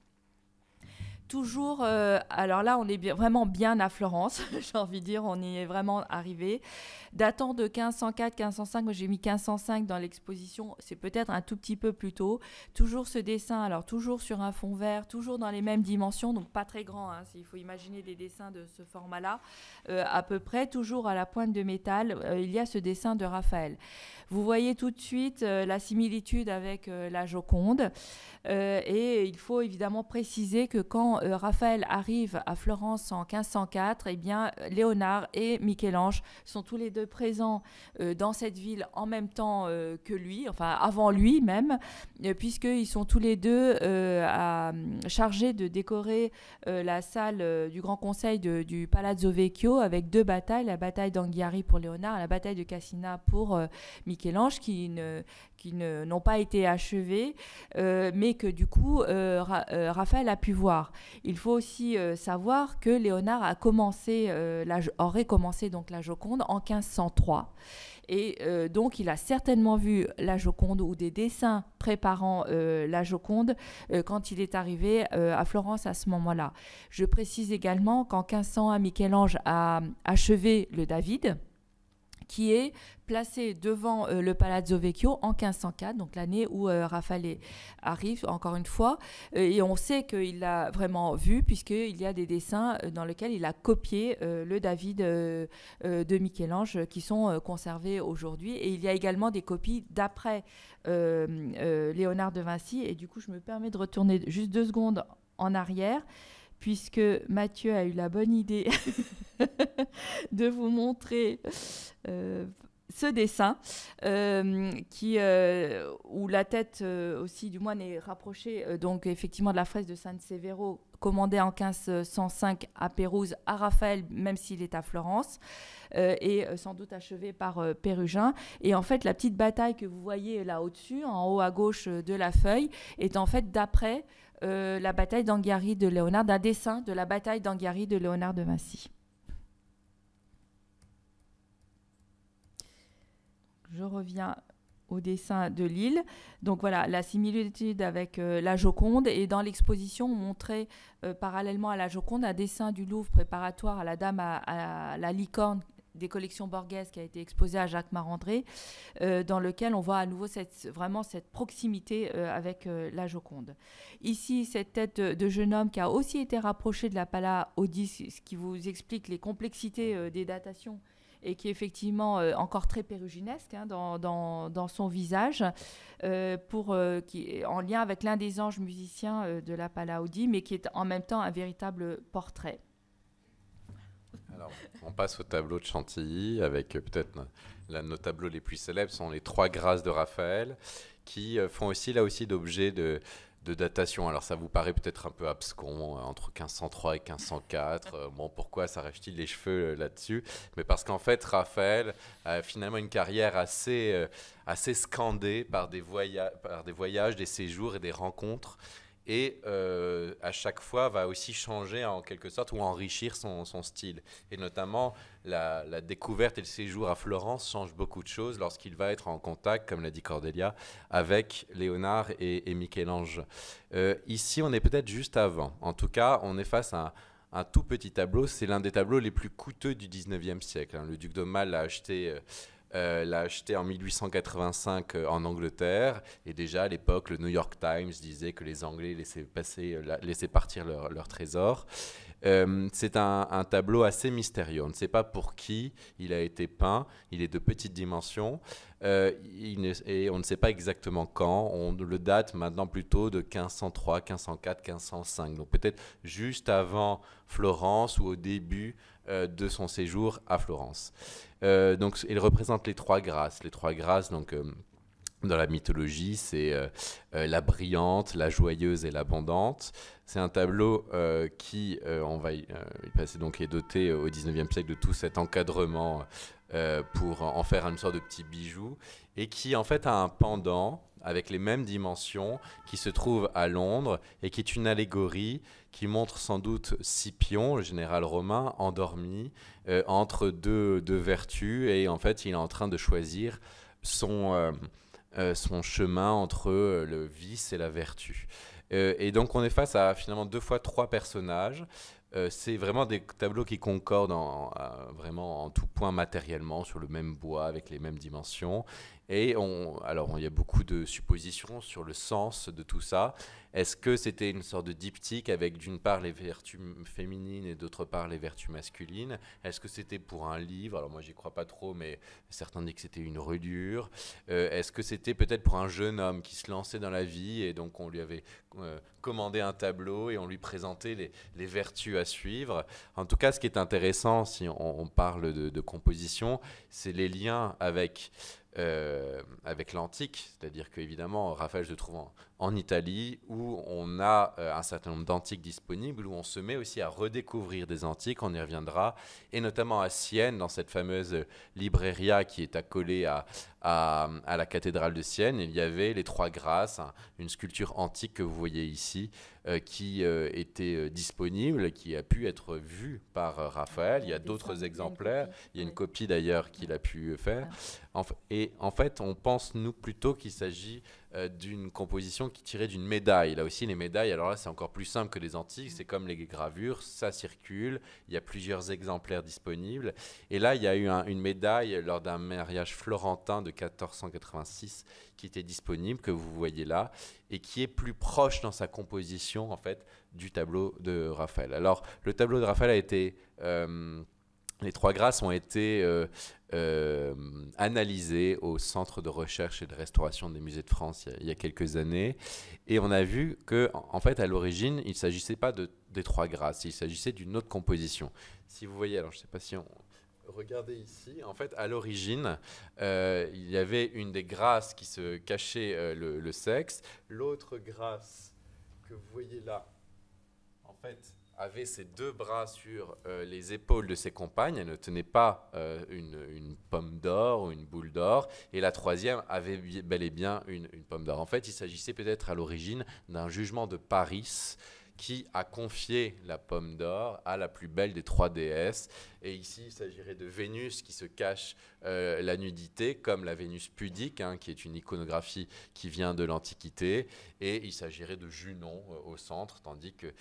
Toujours, alors là, on est vraiment bien à Florence, j'ai envie de dire, on y est vraiment arrivé. Datant de 1504-1505, moi j'ai mis 1505 dans l'exposition, c'est peut-être un tout petit peu plus tôt. Toujours ce dessin, alors toujours sur un fond vert, toujours dans les mêmes dimensions, donc pas très grand, hein, il faut imaginer des dessins de ce format-là, à peu près, toujours à la pointe de métal, il y a ce dessin de Raphaël. Vous voyez tout de suite la similitude avec la Joconde, et il faut évidemment préciser que quand Raphaël arrive à Florence en 1504, eh bien, Léonard et Michel-Ange sont tous les deux présents dans cette ville en même temps que lui, enfin avant lui même, puisqu'ils sont tous les deux chargés de décorer la salle du Grand Conseil du Palazzo Vecchio avec 2 batailles, la bataille d'Anghiari pour Léonard et la bataille de Cassina pour Michel-Ange, qui n'ont pas été achevées, mais que du coup Raphaël a pu voir. Il faut aussi savoir que Léonard aurait commencé donc la Joconde en 1503. Et donc, il a certainement vu la Joconde ou des dessins préparant la Joconde quand il est arrivé à Florence à ce moment-là. Je précise également qu'en 1501, Michel-Ange a achevé le David, qui est placé devant le Palazzo Vecchio en 1504, donc l'année où Raphaël arrive, encore une fois. Et on sait qu'il l'a vraiment vu, puisqu'il y a des dessins dans lesquels il a copié le David de Michel-Ange qui sont conservés aujourd'hui. Et il y a également des copies d'après Léonard de Vinci. Et du coup, je me permets de retourner juste 2 secondes en arrière, puisque Mathieu a eu la bonne idée de vous montrer ce dessin où la tête aussi du moine est rapprochée donc effectivement de la fresque de San Severo commandé en 1505 à Pérouse à Raphaël, même s'il est à Florence, et sans doute achevé par Pérugin. Et en fait, la petite bataille que vous voyez là au-dessus, en haut à gauche de la feuille, est en fait d'après la bataille d'Anghiari de Léonard, d'un dessin de la bataille d'Anghiari de Léonard de Vinci. Je reviens au dessin de Lille. Donc voilà, la similitude avec la Joconde. Et dans l'exposition, on montrait parallèlement à la Joconde un dessin du Louvre préparatoire à la Dame à la licorne des collections Borghese qui a été exposé à Jacques Marandré, dans lequel on voit à nouveau vraiment cette proximité avec la Joconde. Ici, cette tête de jeune homme qui a aussi été rapprochée de la Pala Audi, ce qui vous explique les complexités des datations et qui est effectivement encore très péruginesque dans son visage, qui est en lien avec l'un des anges musiciens de la Pala Audi, mais qui est en même temps un véritable portrait. Alors, on passe au tableau de Chantilly, avec peut-être nos tableaux les plus célèbres sont les 3 grâces de Raphaël, qui font aussi là aussi d'objets de datation. Alors ça vous paraît peut-être un peu abscon, entre 1503 et 1504. Bon, pourquoi s'arrache-t-il les cheveux là-dessus? Mais parce qu'en fait, Raphaël a finalement une carrière assez scandée par des voyages, des séjours et des rencontres. Et à chaque fois va aussi changer en quelque sorte ou enrichir son style. Et notamment la découverte et le séjour à Florence changent beaucoup de choses lorsqu'il va être en contact, comme l'a dit Cordelia, avec Léonard et Michel-Ange. Ici, on est peut-être juste avant. En tout cas, on est face à un tout petit tableau. C'est l'un des tableaux les plus coûteux du 19e siècle. Le duc d'Aumale l'a acheté en 1885 en Angleterre, et déjà à l'époque le New York Times disait que les Anglais laissaient partir leur trésor. C'est un tableau assez mystérieux, on ne sait pas pour qui il a été peint, il est de petite dimension, et on ne sait pas exactement quand. On le date maintenant plutôt de 1503, 1504, 1505, donc peut-être juste avant Florence ou au début de son séjour à Florence. Donc, il représente les 3 grâces. Les 3 grâces, donc, dans la mythologie, c'est la brillante, la joyeuse et l'abondante. C'est un tableau qui, on va y passer, donc, est doté au 19e siècle de tout cet encadrement pour en faire une sorte de petit bijou, et qui en fait a un pendant avec les mêmes dimensions qui se trouve à Londres et qui est une allégorie qui montre sans doute Scipion, le général romain, endormi entre deux vertus, et en fait il est en train de choisir son chemin entre le vice et la vertu. Et donc on est face à finalement 2 fois 3 personnages. C'est vraiment des tableaux qui concordent vraiment en tout point matériellement, sur le même bois, avec les mêmes dimensions. Et alors, il y a beaucoup de suppositions sur le sens de tout ça. Est-ce que c'était une sorte de diptyque avec d'une part les vertus féminines et d'autre part les vertus masculines? Est-ce que c'était pour un livre? Alors moi, j'y crois pas trop, mais certains disent que c'était une reliure. Est-ce que c'était peut-être pour un jeune homme qui se lançait dans la vie, et donc on lui avait commandé un tableau et on lui présentait les vertus à suivre? En tout cas, ce qui est intéressant, si on parle de composition, c'est les liens avec l'antique, c'est-à-dire qu'évidemment Raphaël se trouve en Italie, où on a un certain nombre d'antiques disponibles, où on se met aussi à redécouvrir des antiques, on y reviendra, et notamment à Sienne, dans cette fameuse libreria qui est accolée à la cathédrale de Sienne, il y avait les 3 grâces, une sculpture antique que vous voyez ici, qui était disponible, qui a pu être vue par Raphaël. Il y a d'autres exemplaires, il y a une copie d'ailleurs qu'il a pu faire. Et en fait, on pense nous plutôt qu'il s'agit d'une composition qui tirait d'une médaille. Là aussi, les médailles, alors là, c'est encore plus simple que les antiques, c'est comme les gravures, ça circule, il y a plusieurs exemplaires disponibles. Et là, il y a eu une médaille lors d'un mariage florentin de 1486 qui était disponible, que vous voyez là, et qui est plus proche dans sa composition, en fait, du tableau de Raphaël. Alors, le tableau de Raphaël a été... les 3 grâces ont été analysées au Centre de recherche et de restauration des musées de France il y a quelques années. Et on a vu qu'en fait, à l'origine, il ne s'agissait pas des 3 grâces, il s'agissait d'une autre composition. Si vous voyez, alors je ne sais pas si on... Regardez ici, en fait, à l'origine, il y avait une des grâces qui se cachait le sexe. L'autre grâce que vous voyez là, en fait, avait ses deux bras sur les épaules de ses compagnes. Elle ne tenait pas une pomme d'or ou une boule d'or. Et la troisième avait bel et bien une pomme d'or. En fait, il s'agissait peut-être à l'origine d'un jugement de Paris qui a confié la pomme d'or à la plus belle des trois déesses. Et ici, il s'agirait de Vénus qui se cache la nudité, comme la Vénus pudique, hein, qui est une iconographie qui vient de l'Antiquité. Et il s'agirait de Junon au centre, tandis que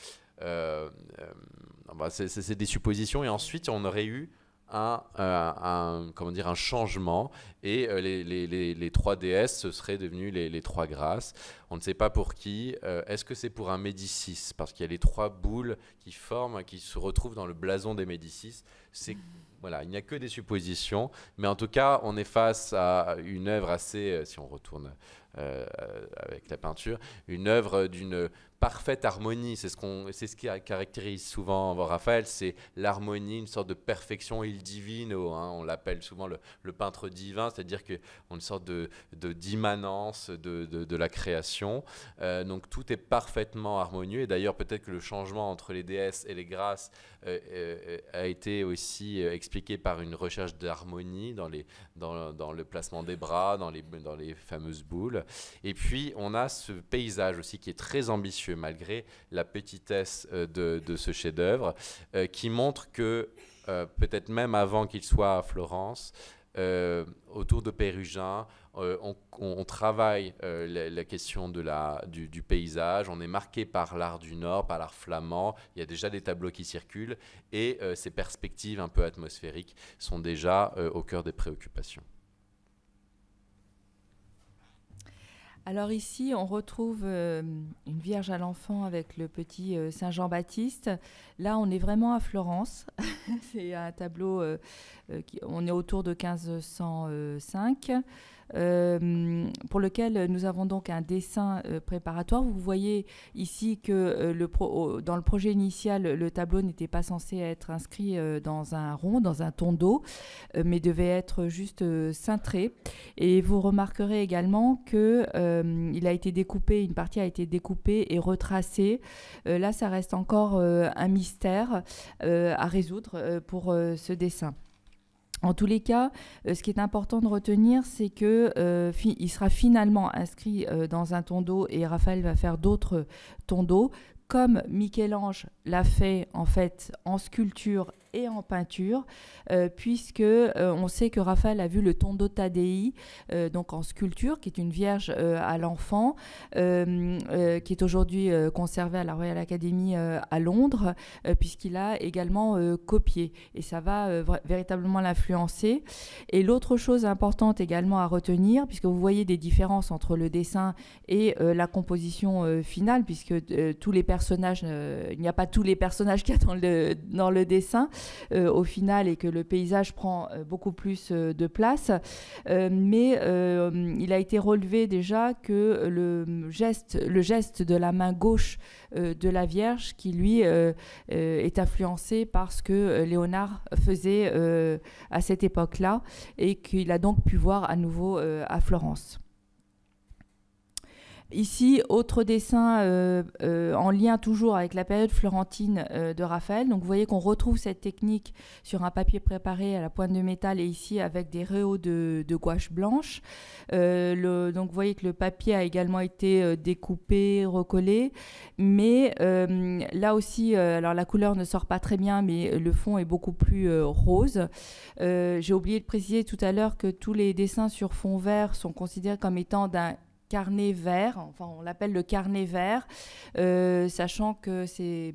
c'est des suppositions. Et ensuite, on aurait eu un changement, et les trois déesses, ce seraient devenues les trois grâces. On ne sait pas pour qui. Est-ce que c'est pour un Médicis? Parce qu'il y a les trois boules qui se retrouvent dans le blason des Médicis. Voilà, il n'y a que des suppositions, mais en tout cas, on est face à une œuvre assez, si on retourne avec la peinture, une œuvre d'une parfaite harmonie. C'est ce qui caractérise souvent Raphaël, c'est l'harmonie, une sorte de perfection il divino, hein. On l'appelle souvent le peintre divin, c'est-à-dire qu'on a une sorte d'immanence de la création. Donc tout est parfaitement harmonieux, et d'ailleurs peut-être que le changement entre les déesses et les grâces a été aussi expliqué par une recherche d'harmonie dans le placement des bras, dans les fameuses boules. Et puis on a ce paysage aussi qui est très ambitieux malgré la petitesse de ce chef-d'œuvre, qui montre que peut-être même avant qu'il soit à Florence, autour de Pérugin, on travaille la question du paysage. On est marqué par l'art du Nord, par l'art flamand. Il y a déjà des tableaux qui circulent, et ces perspectives un peu atmosphériques sont déjà au cœur des préoccupations. Alors ici, on retrouve une Vierge à l'enfant avec le petit Saint Jean-Baptiste. Là, on est vraiment à Florence. C'est un tableau, on est autour de 1505. Pour lequel nous avons donc un dessin préparatoire. Vous voyez ici que dans le projet initial, le tableau n'était pas censé être inscrit dans un rond, dans un tondo, mais devait être juste cintré. Et vous remarquerez également que il a été découpé, une partie a été découpée et retracée. Là, ça reste encore un mystère à résoudre pour ce dessin. En tous les cas, ce qui est important de retenir, c'est qu'il sera finalement inscrit dans un tondo, et Raphaël va faire d'autres tondos, comme Michel-Ange l'a fait en fait en sculpture et en peinture, puisque on sait que Raphaël a vu le tondo Taddei, donc en sculpture, qui est une Vierge à l'enfant, qui est aujourd'hui conservée à la Royal Academy à Londres, puisqu'il a également copié, et ça va véritablement l'influencer. Et l'autre chose importante également à retenir, puisque vous voyez des différences entre le dessin et la composition finale, puisque tous les personnages, il n'y a pas tous les personnages qu'il y a dans le dessin, au final, et que le paysage prend beaucoup plus de place. Mais il a été relevé déjà que le geste de la main gauche de la Vierge, qui lui est influencé par ce que Léonard faisait à cette époque-là, et qu'il a donc pu voir à nouveau à Florence. Ici, autre dessin en lien toujours avec la période florentine de Raphaël. Donc vous voyez qu'on retrouve cette technique sur un papier préparé à la pointe de métal, et ici avec des réaux de gouache blanche. Donc vous voyez que le papier a également été découpé, recollé. Mais là aussi, alors la couleur ne sort pas très bien, mais le fond est beaucoup plus rose. J'ai oublié de préciser tout à l'heure que tous les dessins sur fond vert sont considérés comme étant d'un carnet vert, enfin on l'appelle le carnet vert, sachant que c'est...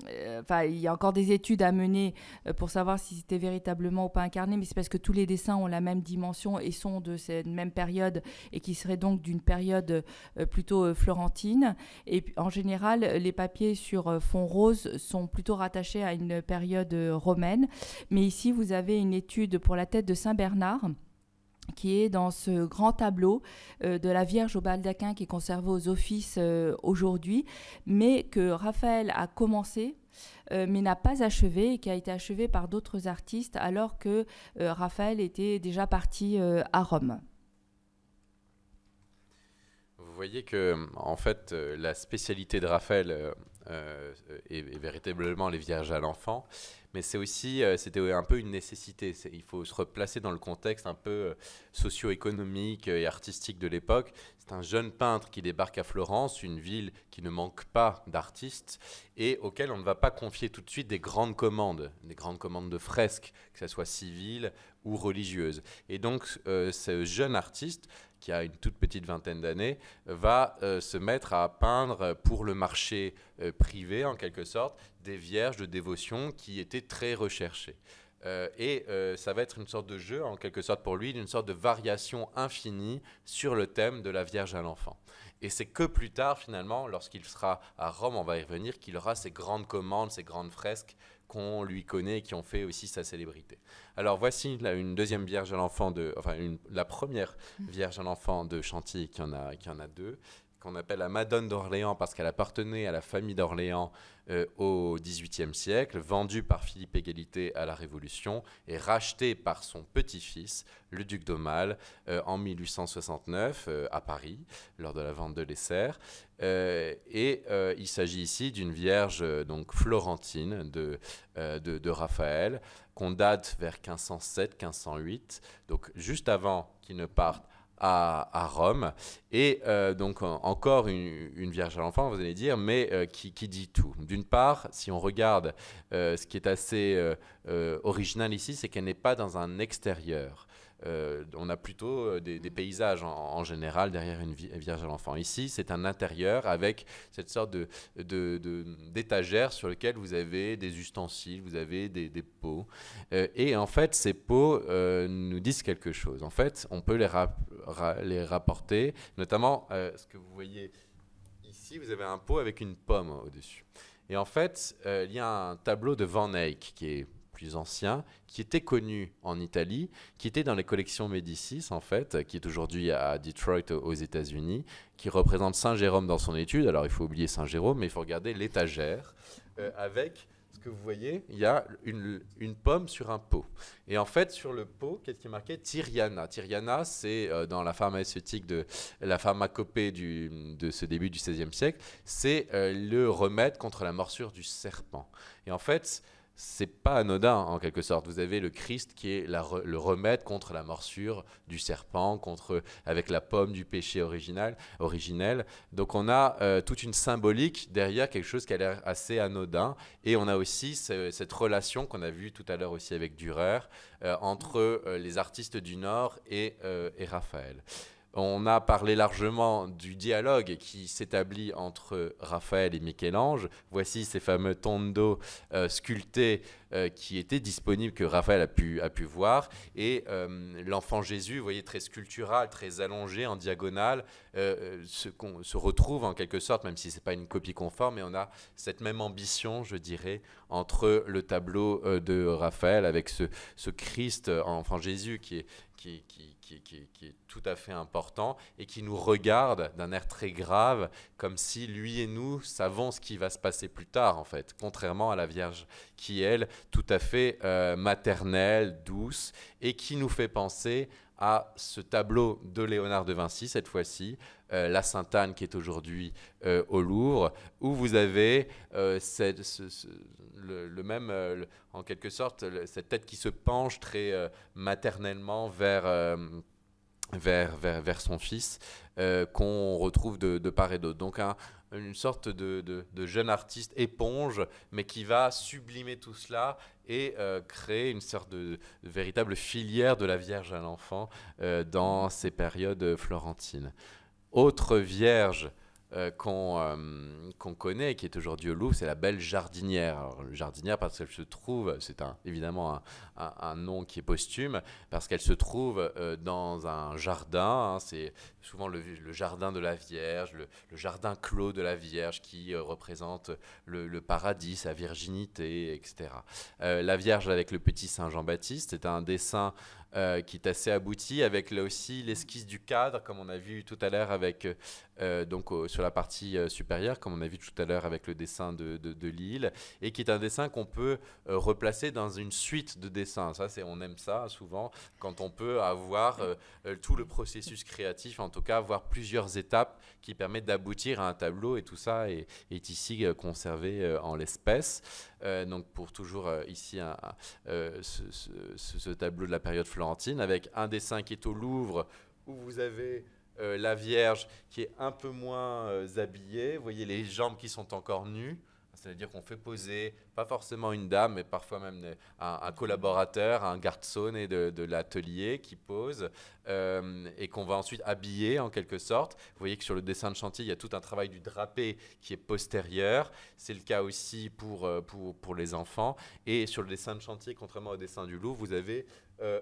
il y a encore des études à mener pour savoir si c'était véritablement ou pas un carnet, mais c'est parce que tous les dessins ont la même dimension et sont de cette même période, et qui seraient donc d'une période plutôt florentine. Et en général, les papiers sur fond rose sont plutôt rattachés à une période romaine. Mais ici, vous avez une étude pour la tête de Saint-Bernard, qui est dans ce grand tableau de la Vierge au baldaquin, qui est conservé aux Offices aujourd'hui, mais que Raphaël a commencé, mais n'a pas achevé, et qui a été achevé par d'autres artistes, alors que Raphaël était déjà parti à Rome. Vous voyez que, en fait, la spécialité de Raphaël et véritablement les Vierges à l'enfant. Mais c'est aussi, c'était un peu une nécessité. Il faut se replacer dans le contexte un peu socio-économique et artistique de l'époque. C'est un jeune peintre qui débarque à Florence, une ville qui ne manque pas d'artistes et auquel on ne va pas confier tout de suite des grandes commandes de fresques, que ce soit civiles ou religieuses. Et donc, ce jeune artiste, qui a une toute petite vingtaine d'années, va se mettre à peindre pour le marché privé, en quelque sorte, des vierges de dévotion qui étaient très recherchées. Ça va être une sorte de jeu, en quelque sorte pour lui, une sorte de variation infinie sur le thème de la Vierge à l'enfant. Et c'est que plus tard, finalement, lorsqu'il sera à Rome, on va y revenir, qu'il aura ces grandes commandes, ces grandes fresques qu'on lui connaît et qui ont fait aussi sa célébrité. Alors voici une deuxième Vierge à l'enfant, la première Vierge à l'enfant de Chantilly, qui en a deux, qu'on appelle la Madone d'Orléans parce qu'elle appartenait à la famille d'Orléans au XVIIIe siècle, vendue par Philippe Égalité à la Révolution et rachetée par son petit-fils, le duc d'Aumale, en 1869 à Paris, lors de la vente de l'Essert. Il s'agit ici d'une vierge donc florentine de Raphaël, qu'on date vers 1507-1508, donc juste avant qu'il ne parte à Rome, et donc encore une Vierge à l'enfant, vous allez dire, mais qui dit tout. D'une part, si on regarde ce qui est assez original ici, c'est qu'elle n'est pas dans un extérieur. On a plutôt des paysages en général derrière une Vierge à l'enfant. Ici, c'est un intérieur avec cette sorte d'étagère sur lequel vous avez des ustensiles, vous avez des pots. Et en fait, ces pots nous disent quelque chose. En fait, on peut les rapporter, notamment ce que vous voyez ici, vous avez un pot avec une pomme au-dessus. Et en fait, il y a un tableau de Van Eyck qui est plus ancien, qui était connu en Italie, qui était dans les collections Médicis, en fait, qui est aujourd'hui à Detroit aux États-Unis, qui représente Saint Jérôme dans son étude. Alors, il faut oublier Saint Jérôme, mais il faut regarder l'étagère avec ce que vous voyez, il y a une pomme sur un pot. Et en fait, sur le pot, qu'est-ce qui est marqué? Tyriana. Tyriana, c'est dans la pharmaceutique la pharmacopée de ce début du XVIe siècle, c'est le remède contre la morsure du serpent. Et en fait, c'est pas anodin en quelque sorte. Vous avez le Christ qui est le remède contre la morsure du serpent, avec la pomme du péché originel. Donc on a toute une symbolique derrière quelque chose qui a l'air assez anodin. Et on a aussi cette relation qu'on a vue tout à l'heure aussi avec Dürer entre les artistes du Nord et Raphaël. On a parlé largement du dialogue qui s'établit entre Raphaël et Michel-Ange. Voici ces fameux tondo sculptés qui étaient disponibles, que Raphaël a pu voir. Et l'enfant Jésus, vous voyez, très sculptural, très allongé en diagonale, se retrouve en quelque sorte, même si ce n'est pas une copie conforme, mais on a cette même ambition, je dirais, entre le tableau de Raphaël avec ce Christ, enfant Jésus, qui est tout à fait important et qui nous regarde d'un air très grave, comme si lui et nous savons ce qui va se passer plus tard, en fait, contrairement à la Vierge qui, elle, tout à fait maternelle, douce, et qui nous fait penser à ce tableau de Léonard de Vinci, cette fois-ci, la Sainte-Anne qui est aujourd'hui au Louvre, où vous avez le même, en quelque sorte, cette tête qui se penche très maternellement vers son fils, qu'on retrouve de part et d'autre. Donc une sorte de jeune artiste éponge, mais qui va sublimer tout cela et créer une sorte de véritable filière de la Vierge à l'enfant dans ces périodes florentines. Autre Vierge qu'on connaît, qui est aujourd'hui au Louvre, c'est la Belle Jardinière. Alors, Jardinière parce qu'elle se trouve, c'est évidemment un nom qui est posthume, parce qu'elle se trouve dans un jardin, c'est souvent le jardin de la Vierge, le jardin clos de la Vierge qui représente le paradis, sa virginité, etc. La Vierge avec le petit Saint Jean-Baptiste, c'est un dessin qui est assez abouti, avec là aussi l'esquisse du cadre, comme on a vu tout à l'heure avec, sur la partie supérieure, comme on a vu tout à l'heure avec le dessin de Lille, et qui est un dessin qu'on peut replacer dans une suite de dessins. Ça, on aime ça souvent, quand on peut avoir tout le processus créatif, en tout cas avoir plusieurs étapes qui permettent d'aboutir à un tableau, et tout ça est ici conservé en l'espèce. Donc pour toujours ici ce tableau de la période florentine, avec un dessin qui est au Louvre, où vous avez la Vierge qui est un peu moins habillée. Vous voyez les jambes qui sont encore nues. C'est-à-dire qu'on fait poser, pas forcément une dame, mais parfois même un collaborateur, un garçon de l'atelier qui pose et qu'on va ensuite habiller en quelque sorte. Vous voyez que sur le dessin de Chantilly, il y a tout un travail du drapé qui est postérieur. C'est le cas aussi pour les enfants. Et sur le dessin de Chantilly, contrairement au dessin du Louvre, vous avez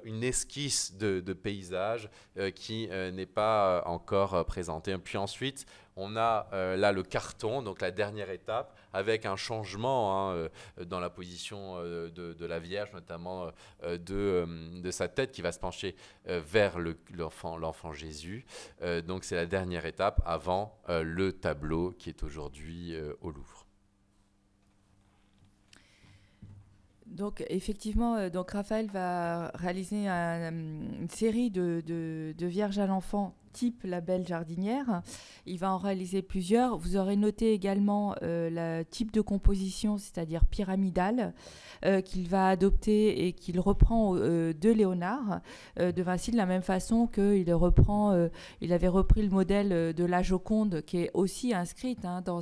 une esquisse de paysage qui n'est pas encore présentée. Puis ensuite, on a là le carton, donc la dernière étape, avec un changement dans la position de la Vierge, notamment de sa tête qui va se pencher vers l'enfant Jésus. Donc c'est la dernière étape avant le tableau qui est aujourd'hui au Louvre. Donc effectivement, donc Raphaël va réaliser une série de Vierges à l'enfant type La Belle Jardinière. Il va en réaliser plusieurs. Vous aurez noté également le type de composition, c'est-à-dire pyramidale, qu'il va adopter et qu'il reprend de Léonard de Vinci, de la même façon qu'il il avait repris le modèle de la Joconde, qui est aussi inscrite dans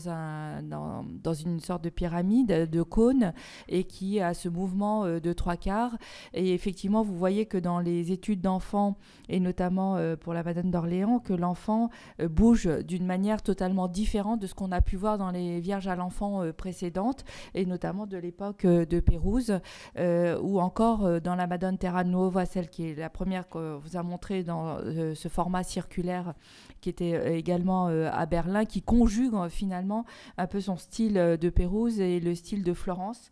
une sorte de pyramide, de cône, et qui a ce mouvement de trois quarts. Et effectivement, vous voyez que dans les études d'enfants, et notamment pour la Madone d'Orléans, que l'enfant bouge d'une manière totalement différente de ce qu'on a pu voir dans les Vierges à l'enfant précédentes, et notamment de l'époque de Pérouse, ou encore dans la Madone Terra Nuova, celle qui est la première qu'on vous a montrée dans ce format circulaire, qui était également à Berlin, qui conjugue finalement un peu son style de Pérouse et le style de Florence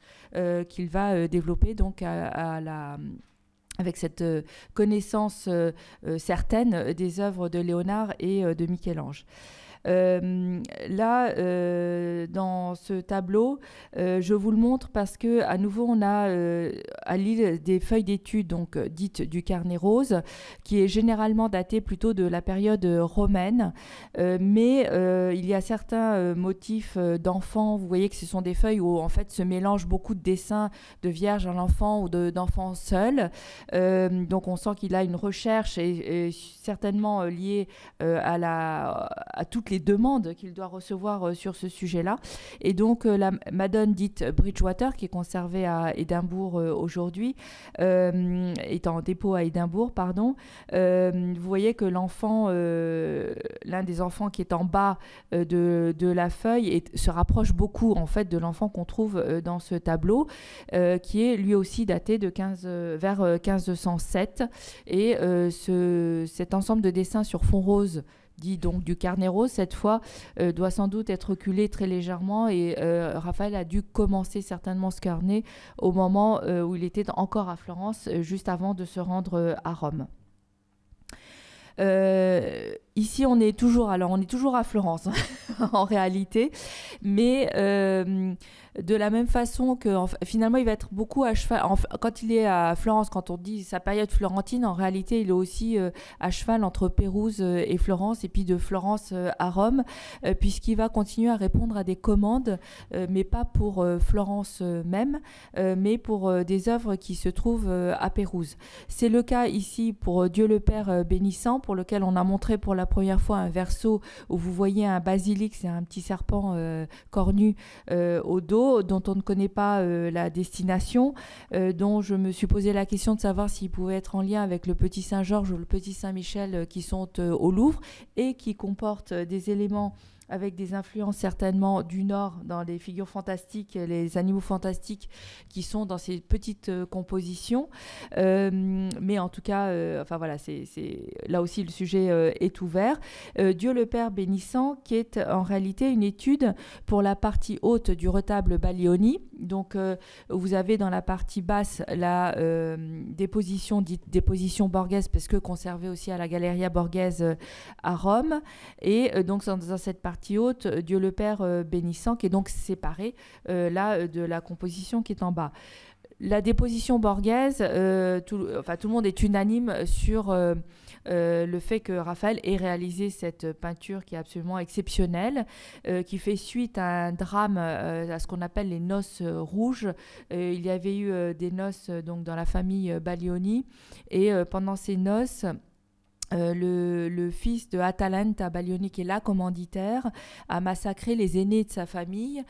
qu'il va développer donc avec cette connaissance certaine des œuvres de Léonard et de Michel-Ange. Là, dans ce tableau, je vous le montre parce que à nouveau on a à Lille des feuilles d'études, donc dites du carnet rose, qui est généralement daté plutôt de la période romaine, mais il y a certains motifs d'enfants. Vous voyez que ce sont des feuilles où en fait se mélangent beaucoup de dessins de vierges à l'enfant ou d'enfants seuls. Donc on sent qu'il a une recherche et certainement liée à toutes les demandes qu'il doit recevoir sur ce sujet-là. Et donc la Madone dite Bridgewater, qui est conservée à Édimbourg aujourd'hui, est en dépôt à Édimbourg, pardon. Vous voyez que l'enfant, l'un des enfants qui est en bas de la feuille se rapproche beaucoup en fait de l'enfant qu'on trouve dans ce tableau, qui est lui aussi daté de vers 1507. Et cet ensemble de dessins sur fond rose, dit donc du carnet rose, cette fois, doit sans doute être reculé très légèrement, et Raphaël a dû commencer certainement ce carnet au moment où il était encore à Florence, juste avant de se rendre à Rome. Ici, on est toujours à Florence en réalité, mais de la même façon que finalement il va être beaucoup à cheval. Quand il est à Florence, quand on dit sa période florentine, en réalité il est aussi à cheval entre Pérouse et Florence, et puis de Florence à Rome, puisqu'il va continuer à répondre à des commandes, mais pas pour Florence même, mais pour des œuvres qui se trouvent à Pérouse. C'est le cas ici pour Dieu le Père bénissant, pour lequel on a montré pour la première fois un verso où vous voyez un basilic, c'est un petit serpent cornu au dos, dont on ne connaît pas la destination, dont je me suis posé la question de savoir s'il pouvait être en lien avec le petit Saint-Georges ou le petit Saint-Michel qui sont au Louvre, et qui comportent des éléments avec des influences certainement du Nord dans les figures fantastiques, les animaux fantastiques qui sont dans ces petites compositions. Mais en tout cas, enfin voilà, là aussi le sujet est ouvert. Dieu le Père bénissant, qui est en réalité une étude pour la partie haute du retable Baglioni. Donc vous avez dans la partie basse la déposition dite déposition Borghese, parce que conservée aussi à la Galleria Borghese à Rome. Et donc dans cette partie partie haute, Dieu le Père bénissant, qui est donc séparé là de la composition qui est en bas. La déposition borghese, tout le monde est unanime sur le fait que Raphaël ait réalisé cette peinture qui est absolument exceptionnelle, qui fait suite à un drame, à ce qu'on appelle les noces rouges. Il y avait eu des noces donc, dans la famille Baglioni, et pendant ces noces, le fils de Atalanta Baglioni, qui est là commanditaire, a massacré les aînés de sa famille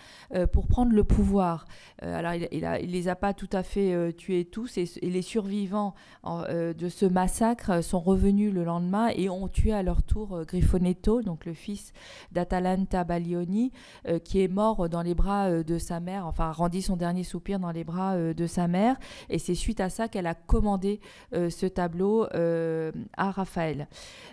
pour prendre le pouvoir. Alors il les a pas tout à fait tués tous, et les survivants de ce massacre sont revenus le lendemain et ont tué à leur tour Griffonetto, donc le fils d'Atalanta Baglioni, qui est mort dans les bras de sa mère, enfin rendit son dernier soupir dans les bras de sa mère, et c'est suite à ça qu'elle a commandé ce tableau à Raphaël.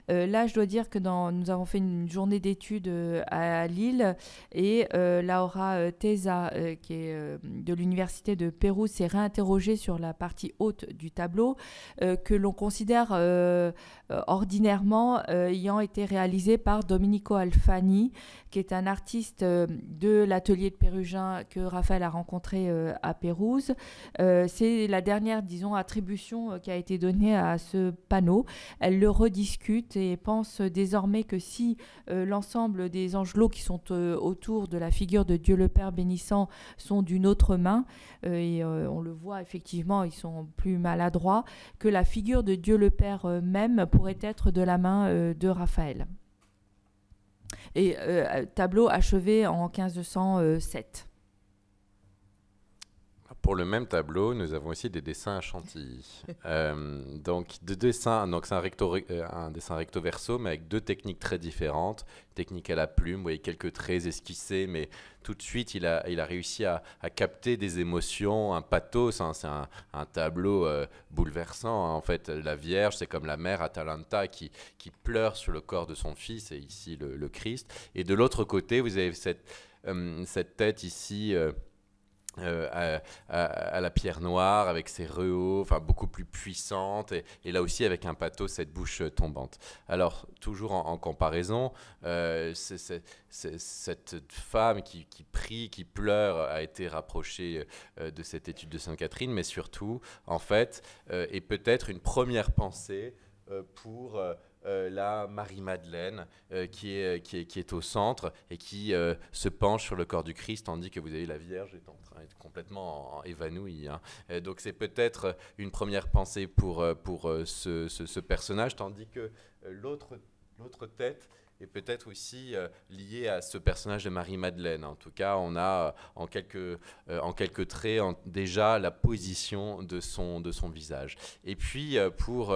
Là, je dois dire que nous avons fait une journée d'études à Lille, et Laura Tesa, qui est de l'université de Pérouse, s'est réinterrogée sur la partie haute du tableau, que l'on considère ordinairement ayant été réalisé par Domenico Alfani, qui est un artiste de l'atelier de Pérugin que Raphaël a rencontré à Pérouse. C'est la dernière, disons, attribution qui a été donnée à ce panneau. Elle le rediscute et pense désormais que si l'ensemble des angelots qui sont autour de la figure de Dieu le Père bénissant sont d'une autre main, et on le voit effectivement, ils sont plus maladroits, que la figure de Dieu le Père même pourrait être de la main de Raphaël. Et tableau achevé en 1507. Pour le même tableau, nous avons aussi des dessins à Chantilly. Donc, deux dessins, donc c'est un dessin recto verso, mais avec deux techniques très différentes. Technique à la plume, vous voyez quelques traits esquissés, mais tout de suite, il a réussi à capter des émotions, un pathos. Hein, c'est un tableau bouleversant. Hein. En fait, la Vierge, c'est comme la mère Atalanta qui pleure sur le corps de son fils, et ici le Christ. Et de l'autre côté, vous avez cette tête ici... à la pierre noire, avec ses rehauts, enfin beaucoup plus puissante, et là aussi avec un pathos, cette bouche tombante. Alors, toujours en comparaison, cette femme qui prie, qui pleure, a été rapprochée de cette étude de Sainte Catherine, mais surtout, en fait, est peut-être une première pensée pour... la Marie-Madeleine qui est au centre et qui se penche sur le corps du Christ, tandis que vous avez la Vierge est en train d'être complètement évanouie. Hein. Donc c'est peut-être une première pensée pour ce personnage, tandis que l'autre tête est peut-être aussi liée à ce personnage de Marie-Madeleine. En tout cas, on a en quelques traits déjà la position de son visage. Et puis, pour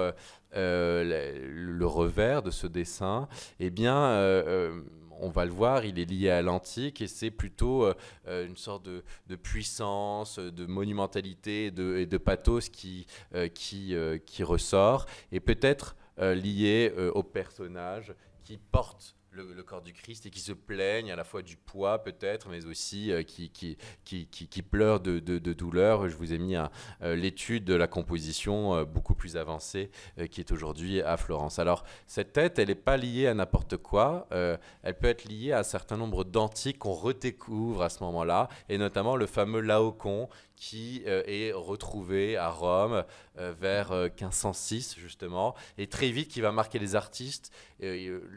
le revers de ce dessin, eh bien, on va le voir, il est lié à l'antique, et c'est plutôt une sorte de puissance, de monumentalité et de pathos qui ressort, et peut-être lié au personnage qui porte le corps du Christ et qui se plaignent à la fois du poids peut-être, mais aussi qui pleurent de douleur. Je vous ai mis l'étude de la composition beaucoup plus avancée qui est aujourd'hui à Florence. Alors cette tête, elle n'est pas liée à n'importe quoi, elle peut être liée à un certain nombre d'antiques qu'on redécouvre à ce moment-là, et notamment le fameux Laocoon qui est retrouvé à Rome vers 1506 justement, et très vite qui va marquer les artistes.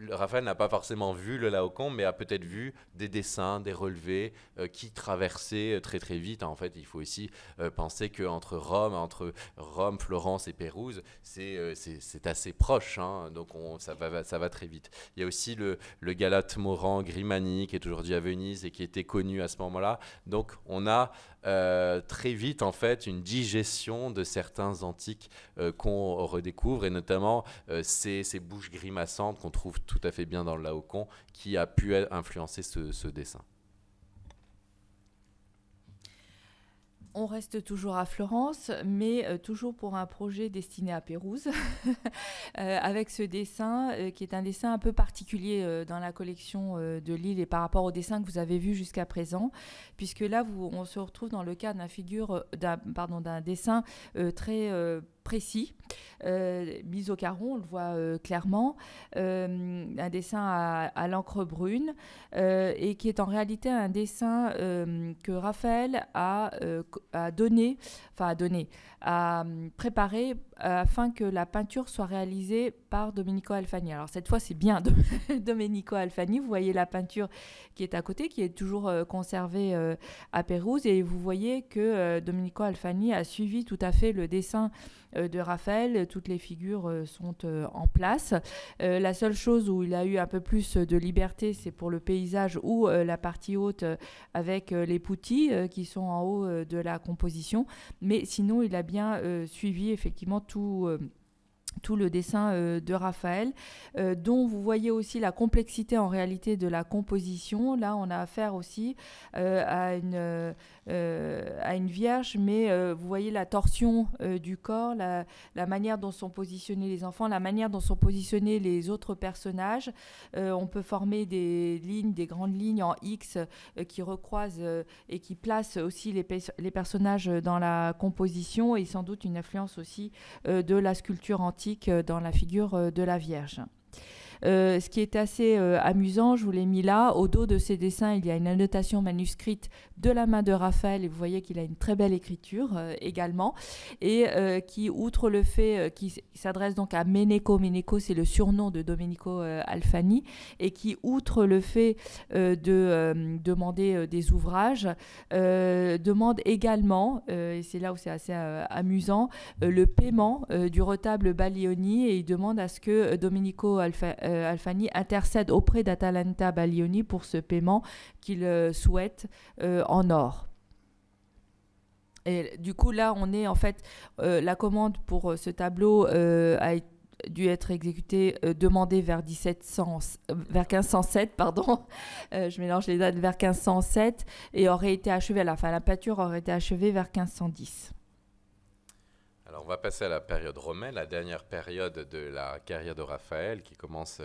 Raphaël n'a pas forcément vu le Laocoon, mais a peut-être vu des dessins, des relevés qui traversaient très très vite. En fait, il faut aussi penser qu'entre Rome, Florence et Pérouse, c'est assez proche, hein, donc ça va très vite. Il y a aussi le Galate Morand Grimani qui est aujourd'hui à Venise et qui était connu à ce moment-là. Donc on a très vite en fait une digestion de certains antiques qu'on redécouvre, et notamment ces bouches grimaçantes qu'on trouve tout à fait bien dans le Laocoon, qui a pu influencer ce dessin. On reste toujours à Florence, mais toujours pour un projet destiné à Pérouse, avec ce dessin qui est un dessin un peu particulier dans la collection de Lille et par rapport au dessin que vous avez vu jusqu'à présent, puisque là, on se retrouve dans le cas d'un dessin très précis, mis au carreau, on le voit clairement, un dessin à l'encre brune, et qui est en réalité un dessin que Raphaël a préparé afin que la peinture soit réalisée par Domenico Alfani. Alors cette fois, c'est bien Domenico Alfani. Vous voyez la peinture qui est à côté, qui est toujours conservée à Pérouse, et vous voyez que Domenico Alfani a suivi tout à fait le dessin de Raphaël. Toutes les figures sont en place. La seule chose où il a eu un peu plus de liberté, c'est pour le paysage ou la partie haute avec les poutis qui sont en haut de la composition. Mais sinon, il a bien suivi effectivement tout le dessin de Raphaël, dont vous voyez aussi la complexité en réalité de la composition. Là, on a affaire aussi à une vierge, mais vous voyez la torsion du corps, la manière dont sont positionnés les enfants, la manière dont sont positionnés les autres personnages. On peut former des grandes lignes en X qui recroisent et qui placent aussi les personnages dans la composition, et sans doute une influence aussi de la sculpture antique dans la figure de la Vierge. Ce qui est assez amusant, je vous l'ai mis là, au dos de ces dessins, il y a une annotation manuscrite de la main de Raphaël, et vous voyez qu'il a une très belle écriture également, et qui, outre le fait qu'il s'adresse donc à Meneco, Meneco c'est le surnom de Domenico Alfani, et qui, outre le fait de demander des ouvrages, demande également, et c'est là où c'est assez amusant, le paiement du retable Baglioni, et il demande à ce que Domenico Alfani intercède auprès d'Atalanta Baglioni pour ce paiement qu'il souhaite en or. Et du coup, là, on est en fait, la commande pour ce tableau a dû être exécutée, demandée vers 1507, pardon. Je mélange les dates, vers 1507, et aurait été achevée à la fin. La peinture aurait été achevée vers 1510. Alors on va passer à la période romaine, la dernière période de la carrière de Raphaël, qui commence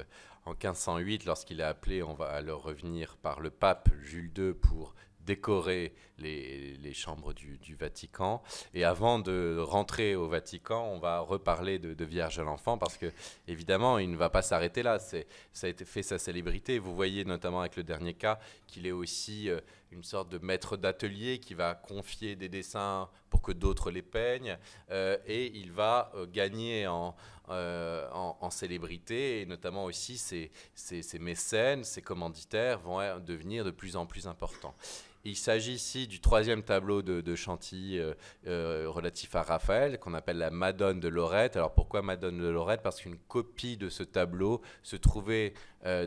en 1508 lorsqu'il est appelé, on va alors revenir, par le pape Jules II pour décorer les chambres du Vatican. Et avant de rentrer au Vatican, on va reparler de Vierge à l'enfant, parce que évidemment, il ne va pas s'arrêter là. Ça a été fait sa célébrité. Vous voyez notamment avec le dernier cas qu'il est aussi une sorte de maître d'atelier qui va confier des dessins pour que d'autres les peignent, et il va gagner en célébrité, et notamment aussi ses mécènes, ses commanditaires vont devenir de plus en plus importants. Il s'agit ici du troisième tableau de Chantilly relatif à Raphaël, qu'on appelle la Madone de Lorette. Alors pourquoi Madone de Lorette? Parce qu'une copie de ce tableau se trouvait à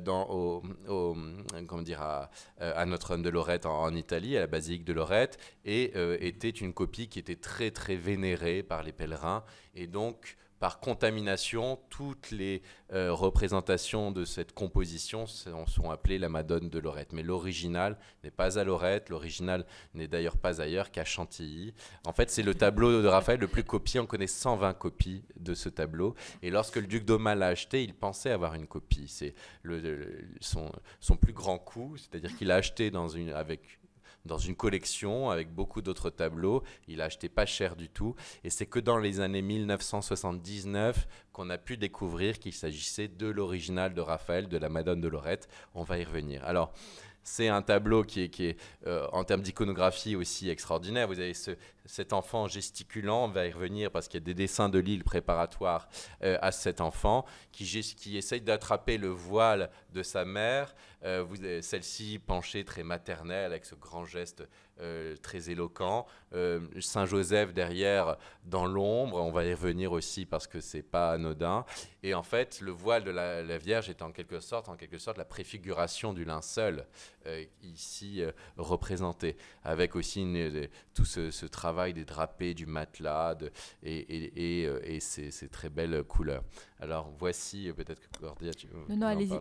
Notre-Dame de Lorette en Italie, à la basilique de Lorette, et était une copie qui était très très vénérée par les pèlerins, et donc par contamination, toutes les représentations de cette composition sont appelées la Madone de Lorette. Mais l'original n'est pas à Lorette, l'original n'est d'ailleurs pas ailleurs qu'à Chantilly. En fait, c'est le tableau de Raphaël le plus copié. On connaît 120 copies de ce tableau. Et lorsque le duc d'Aumale l'a acheté, il pensait avoir une copie. C'est son plus grand coup, c'est-à-dire qu'il l'a acheté dans une collection avec beaucoup d'autres tableaux. Il a acheté pas cher du tout, et c'est que dans les années 1979 qu'on a pu découvrir qu'il s'agissait de l'original de Raphaël, de la Madone de Lorette. On va y revenir. Alors, c'est un tableau qui est en termes d'iconographie aussi extraordinaire. Vous avez cet enfant gesticulant, on va y revenir parce qu'il y a des dessins de Lille préparatoires à cet enfant qui essaye d'attraper le voile de sa mère, celle-ci penchée très maternelle avec ce grand geste très éloquent, Saint Joseph derrière dans l'ombre, on va y revenir aussi parce que c'est pas anodin, et en fait le voile de la Vierge est en quelque sorte la préfiguration du linceul ici représenté, avec aussi tout ce travail des drapés, du matelas et ces très belles couleurs. Alors voici, peut-être que Cordia, tu veux... Non, allez-y.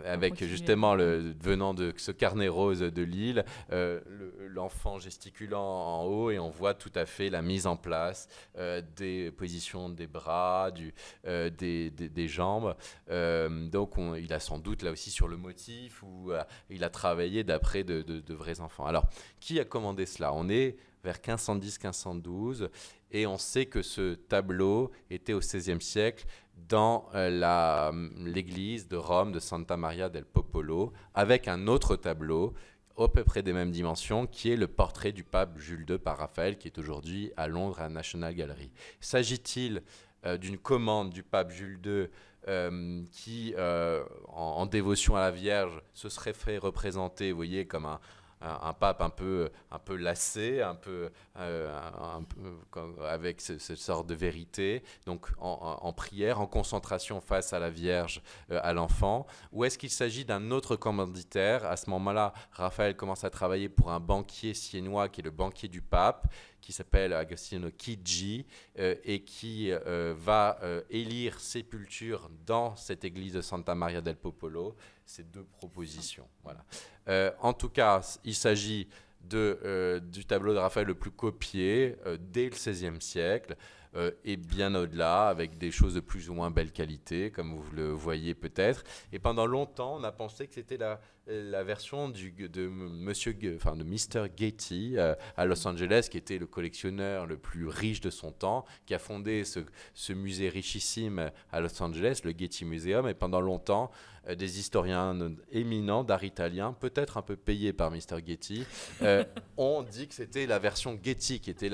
Avec justement, venant de ce carnet rose de Lille, l'enfant gesticulant en haut, et on voit tout à fait la mise en place des positions des bras, des jambes. Donc il a sans doute là aussi sur le motif où il a travaillé d'après de vrais enfants. Alors, qui a commandé cela? On est daté vers 1510-1512, et on sait que ce tableau était au XVIe siècle dans l'église de Rome de Santa Maria del Popolo, avec un autre tableau à peu près des mêmes dimensions, qui est le portrait du pape Jules II par Raphaël, qui est aujourd'hui à Londres à la National Gallery. S'agit-il d'une commande du pape Jules II qui, en dévotion à la Vierge, se serait fait représenter, vous voyez, comme un pape un peu lassé, un peu avec cette sorte de vérité, donc en prière, en concentration face à la Vierge, à l'enfant, ou est-ce qu'il s'agit d'un autre commanditaire? À ce moment-là, Raphaël commence à travailler pour un banquier siennois qui est le banquier du pape, qui s'appelle Agostino Chigi, et qui va élire sépulture dans cette église de Santa Maria del Popolo. Ces deux propositions. Voilà. En tout cas, il s'agit du tableau de Raphaël le plus copié dès le XVIe siècle, et bien au-delà, avec des choses de plus ou moins belle qualité, comme vous le voyez peut-être. Et pendant longtemps, on a pensé que c'était la version de Mr. Getty à Los Angeles, qui était le collectionneur le plus riche de son temps, qui a fondé ce musée richissime à Los Angeles, le Getty Museum. Et pendant longtemps, des historiens éminents d'art italien, peut-être un peu payés par Mr. Getty, ont dit que c'était la version Getty qui était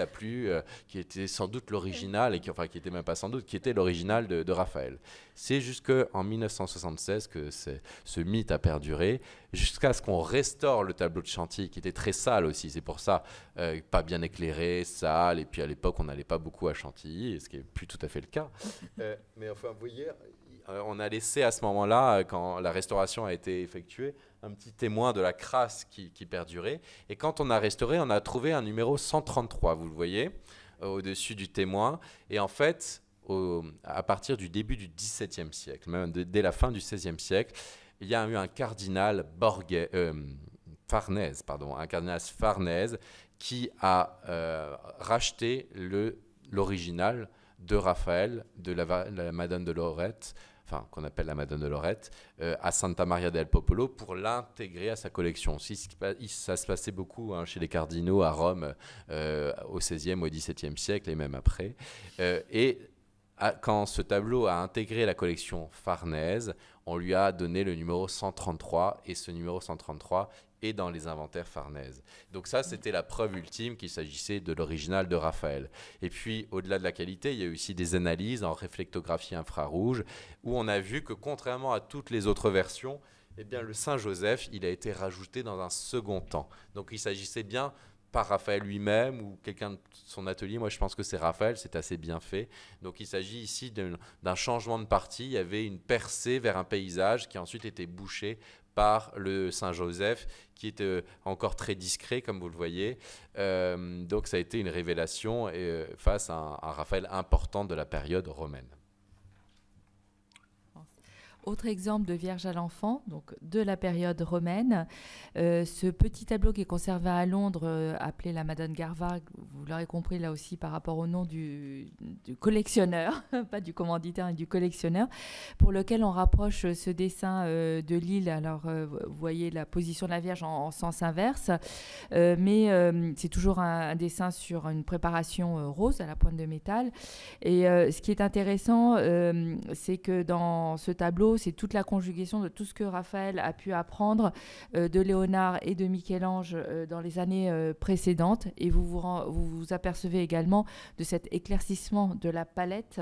qui était sans doute l'original, et qui était même pas sans doute, qui était l'original de Raphaël. C'est jusqu'en 1976 que ce mythe a perduré, jusqu'à ce qu'on restaure le tableau de Chantilly, qui était très sale aussi. C'est pour ça, pas bien éclairé, sale, et puis à l'époque, on n'allait pas beaucoup à Chantilly, ce qui n'est plus tout à fait le cas. Mais enfin, vous voyez, on a laissé à ce moment-là, quand la restauration a été effectuée, un petit témoin de la crasse qui perdurait. Et quand on a restauré, on a trouvé un numéro 133, vous le voyez, au-dessus du témoin. Et en fait, à partir du début du XVIIe siècle, même dès la fin du XVIe siècle, il y a eu un cardinal Farnèse, qui a racheté l'original de Raphaël, de la Madone de Lorette, qu'on appelle la Madone de Lorette, à Santa Maria del Popolo, pour l'intégrer à sa collection. Ça se passait beaucoup chez les cardinaux à Rome au XVIe, au XVIIe siècle et même après. Quand ce tableau a intégré la collection Farnèse, on lui a donné le numéro 133, et ce numéro 133 est dans les inventaires Farnèse. Donc ça, c'était la preuve ultime qu'il s'agissait de l'original de Raphaël. Et puis, au-delà de la qualité, il y a eu aussi des analyses en réflectographie infrarouge, où on a vu que, contrairement à toutes les autres versions, eh bien, le Saint-Joseph, il a été rajouté dans un second temps. Donc il s'agissait bien par Raphaël lui-même ou quelqu'un de son atelier. Moi, je pense que c'est Raphaël, c'est assez bien fait. Donc, il s'agit ici d'un changement de partie. Il y avait une percée vers un paysage qui ensuite était bouché par le Saint-Joseph, qui était encore très discret, comme vous le voyez. Donc, ça a été une révélation face à un Raphaël important de la période romaine. Autre exemple de Vierge à l'enfant, donc de la période romaine. Ce petit tableau qui est conservé à Londres, appelé la Madone Garva, vous l'aurez compris là aussi par rapport au nom du collectionneur, pas du commanditaire, mais du collectionneur, pour lequel on rapproche ce dessin de Lille. Alors, vous voyez la position de la Vierge en sens inverse, mais c'est toujours un dessin sur une préparation rose à la pointe de métal. Et ce qui est intéressant, c'est que dans ce tableau, c'est toute la conjugaison de tout ce que Raphaël a pu apprendre de Léonard et de Michel-Ange dans les années précédentes. Et vous apercevez également de cet éclaircissement de la palette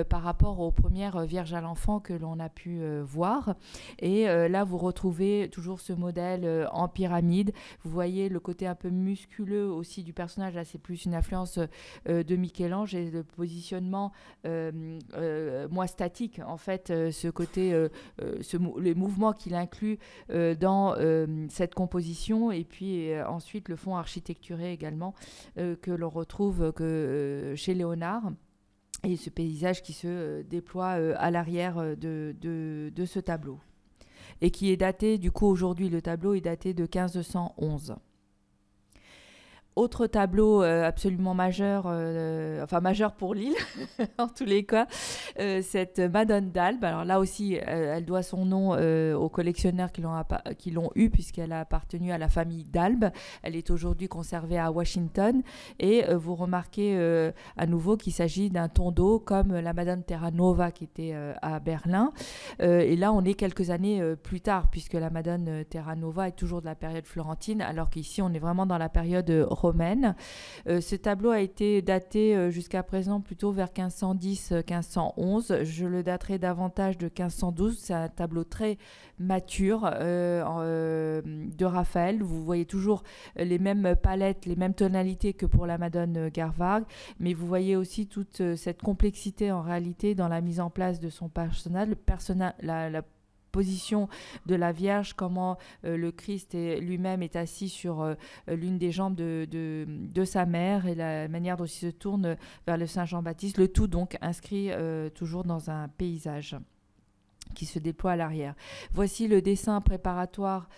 par rapport aux premières Vierges à l'enfant que l'on a pu voir. Et là, vous retrouvez toujours ce modèle en pyramide. Vous voyez le côté un peu musculeux aussi du personnage. Là, c'est plus une influence de Michel-Ange, et le positionnement moins statique, en fait, ce côté les mouvements qu'il inclut dans cette composition, et puis ensuite le fond architecturé également que l'on retrouve chez Léonard, et ce paysage qui se déploie à l'arrière de ce tableau, et qui est daté, du coup aujourd'hui le tableau est daté de 1511. Autre tableau absolument majeur, enfin majeur pour Lille, en tous les cas, cette Madone d'Albe. Alors là aussi, elle doit son nom aux collectionneurs qui l'ont eu, puisqu'elle a appartenu à la famille d'Albe. Elle est aujourd'hui conservée à Washington. Et vous remarquez à nouveau qu'il s'agit d'un tondo comme la Madone Terranova qui était à Berlin. Et là, on est quelques années plus tard, puisque la Madone Terranova est toujours de la période florentine, alors qu'ici, on est vraiment dans la période romaine. Ce tableau a été daté jusqu'à présent plutôt vers 1510-1511. Je le daterai davantage de 1512. C'est un tableau très mature de Raphaël. Vous voyez toujours les mêmes palettes, les mêmes tonalités que pour la Madone Garvargue, mais vous voyez aussi toute cette complexité en réalité dans la mise en place de son personnage, la position de la Vierge, comment le Christ lui-même est assis sur l'une des jambes de sa mère et la manière dont il se tourne vers le Saint Jean-Baptiste, le tout donc inscrit toujours dans un paysage qui se déploie à l'arrière. Voici le dessin préparatoire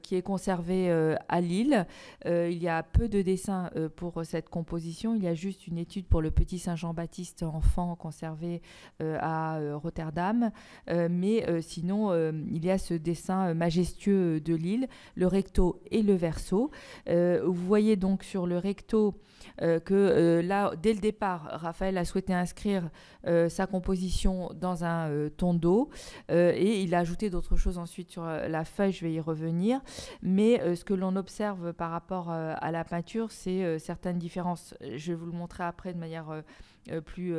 qui est conservé à Lille. Il y a peu de dessins pour cette composition. Il y a juste une étude pour le petit Saint Jean-Baptiste enfant conservé à Rotterdam. Mais sinon, il y a ce dessin majestueux de Lille, le recto et le verso. Vous voyez donc sur le recto que là, dès le départ, Raphaël a souhaité inscrire sa composition dans un tondo. Et il a ajouté d'autres choses ensuite sur la feuille, je vais y revenir. Mais ce que l'on observe par rapport à la peinture, c'est certaines différences. Je vais vous le montrer après de manière plus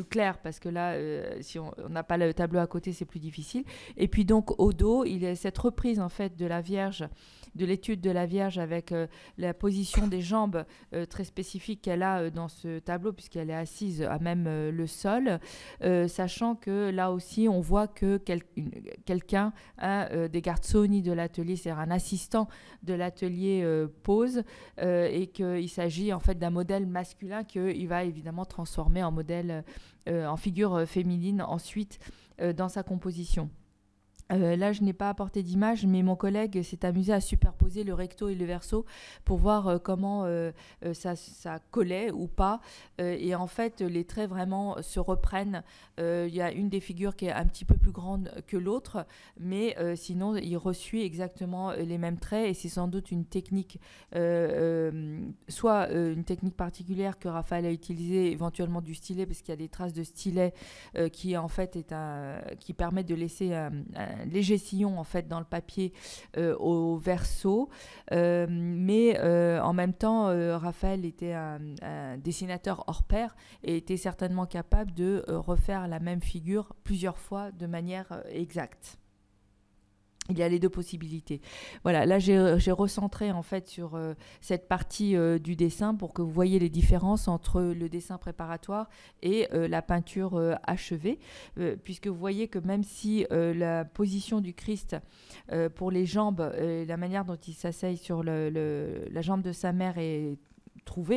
clair, parce que là, si on n'a pas le tableau à côté, c'est plus difficile. Et puis donc, au dos, il y a cette reprise, en fait, de la Vierge, de l'étude de la Vierge avec la position des jambes très spécifique qu'elle a dans ce tableau, puisqu'elle est assise à même le sol, sachant que là aussi, on voit que quelqu'un, des garzoni de l'atelier, c'est-à-dire un assistant de l'atelier pose, et qu'il s'agit, en fait, d'un modèle masculin qu'il va évidemment transformer en modèle en figure féminine ensuite dans sa composition. Là, je n'ai pas apporté d'image, mais mon collègue s'est amusé à superposer le recto et le verso pour voir comment ça collait ou pas. Et en fait, les traits vraiment se reprennent. Il y a une des figures qui est un petit peu plus grande que l'autre, mais sinon, il resuit exactement les mêmes traits. Et c'est sans doute une technique, soit une technique particulière que Raphaël a utilisée, éventuellement du stylet, parce qu'il y a des traces de stylet qui en fait qui permettent de laisser un léger sillon en fait dans le papier au verso, mais en même temps Raphaël était un dessinateur hors pair et était certainement capable de refaire la même figure plusieurs fois de manière exacte. Il y a les deux possibilités. Voilà, là j'ai recentré en fait sur cette partie du dessin pour que vous voyez les différences entre le dessin préparatoire et la peinture achevée, puisque vous voyez que même si la position du Christ pour les jambes, la manière dont il s'asseye sur la jambe de sa mère est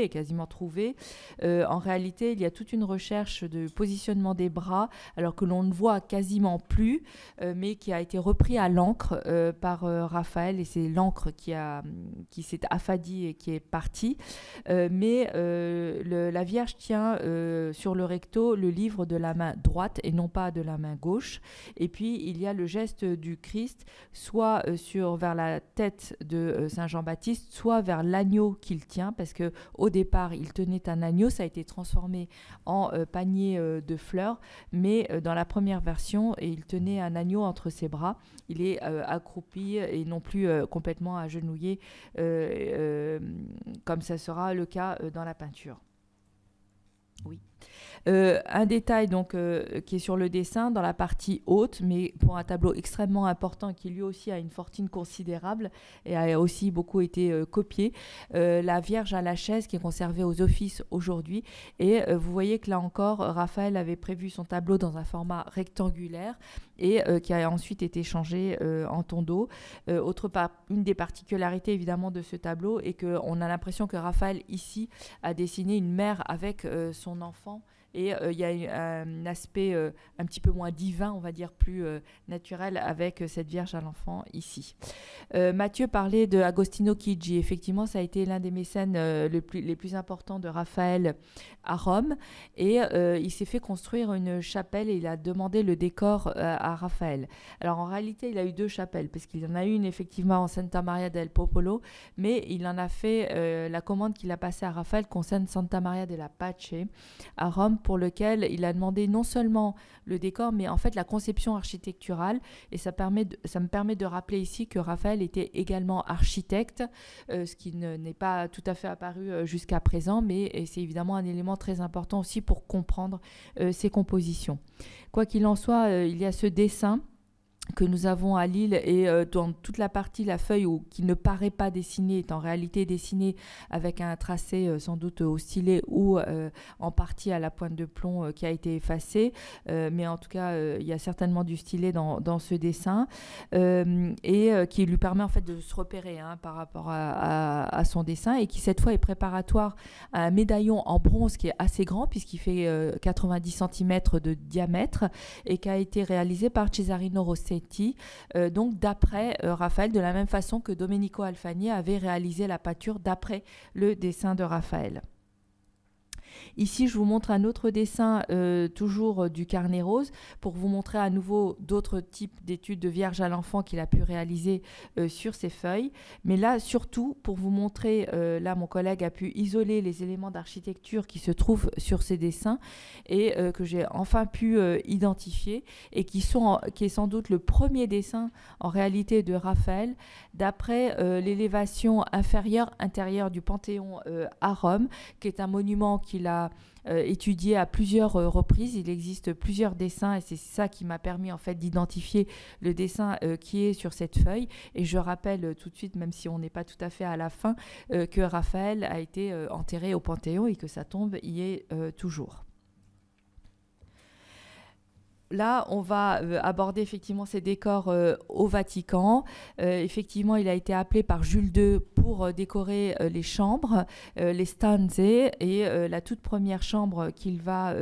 quasiment trouvé. En réalité, il y a toute une recherche de positionnement des bras, alors que l'on ne voit quasiment plus, mais qui a été repris à l'encre par Raphaël, et c'est l'encre qui s'est affadie et qui est partie. Mais la Vierge tient sur le recto le livre de la main droite et non pas de la main gauche. Et puis, il y a le geste du Christ, soit vers la tête de Saint Jean-Baptiste, soit vers l'agneau qu'il tient, parce que au départ, il tenait un agneau, ça a été transformé en panier de fleurs, mais dans la première version, il tenait un agneau entre ses bras. Il est accroupi et non plus complètement agenouillé, comme ça sera le cas dans la peinture. Oui. Un détail donc qui est sur le dessin dans la partie haute, mais pour un tableau extrêmement important qui lui aussi a une fortune considérable et a aussi beaucoup été copié, la Vierge à la chaise qui est conservée aux offices aujourd'hui. Et vous voyez que là encore, Raphaël avait prévu son tableau dans un format rectangulaire et qui a ensuite été changé en tondo. Une des particularités évidemment de ce tableau est qu'on a l'impression que Raphaël ici a dessiné une mère avec son enfant Et il y a un aspect un petit peu moins divin, on va dire plus naturel avec cette Vierge à l'enfant ici. Mathieu parlait de Agostino Chigi. Effectivement, ça a été l'un des mécènes les plus importants de Raphaël à Rome. Et il s'est fait construire une chapelle et il a demandé le décor à Raphaël. Alors en réalité, il a eu 2 chapelles, parce qu'il y en a une effectivement en Santa Maria del Popolo, mais il en a fait, la commande qu'il a passée à Raphaël concerne Santa Maria della Pace à Rome, pour lequel il a demandé non seulement le décor, mais en fait la conception architecturale. Et ça me permet de rappeler ici que Raphaël était également architecte, ce qui n'est pas tout à fait apparu jusqu'à présent, mais c'est évidemment un élément très important aussi pour comprendre ses compositions. Quoi qu'il en soit, il y a ce dessin que nous avons à Lille et dans toute la partie, la feuille qui ne paraît pas dessinée est en réalité dessinée avec un tracé sans doute au stylet ou en partie à la pointe de plomb qui a été effacée, mais en tout cas il y a certainement du stylet dans ce dessin et qui lui permet en fait de se repérer par rapport à son dessin, et qui cette fois est préparatoire à un médaillon en bronze qui est assez grand puisqu'il fait 90 cm de diamètre et qui a été réalisé par Cesarino Rossetti, donc d'après Raphaël, de la même façon que Domenico Alfani avait réalisé la pâture d'après le dessin de Raphaël. Ici, je vous montre un autre dessin, toujours du carnet rose, pour vous montrer à nouveau d'autres types d'études de Vierge à l'enfant qu'il a pu réaliser sur ces feuilles. Mais là, surtout, pour vous montrer, là, mon collègue a pu isoler les éléments d'architecture qui se trouvent sur ces dessins et que j'ai enfin pu identifier, et qui est sans doute le premier dessin, en réalité, de Raphaël, d'après l'élévation intérieure du Panthéon à Rome, qui est un monument qu'il a étudié à plusieurs reprises. Il existe plusieurs dessins et c'est ça qui m'a permis en fait d'identifier le dessin qui est sur cette feuille. Et je rappelle tout de suite, même si on n'est pas tout à fait à la fin, que Raphaël a été enterré au Panthéon et que sa tombe y est toujours. Là, on va aborder effectivement ces décors au Vatican. Effectivement, il a été appelé par Jules II pour décorer les chambres, les stanze, et la toute première chambre qu'il va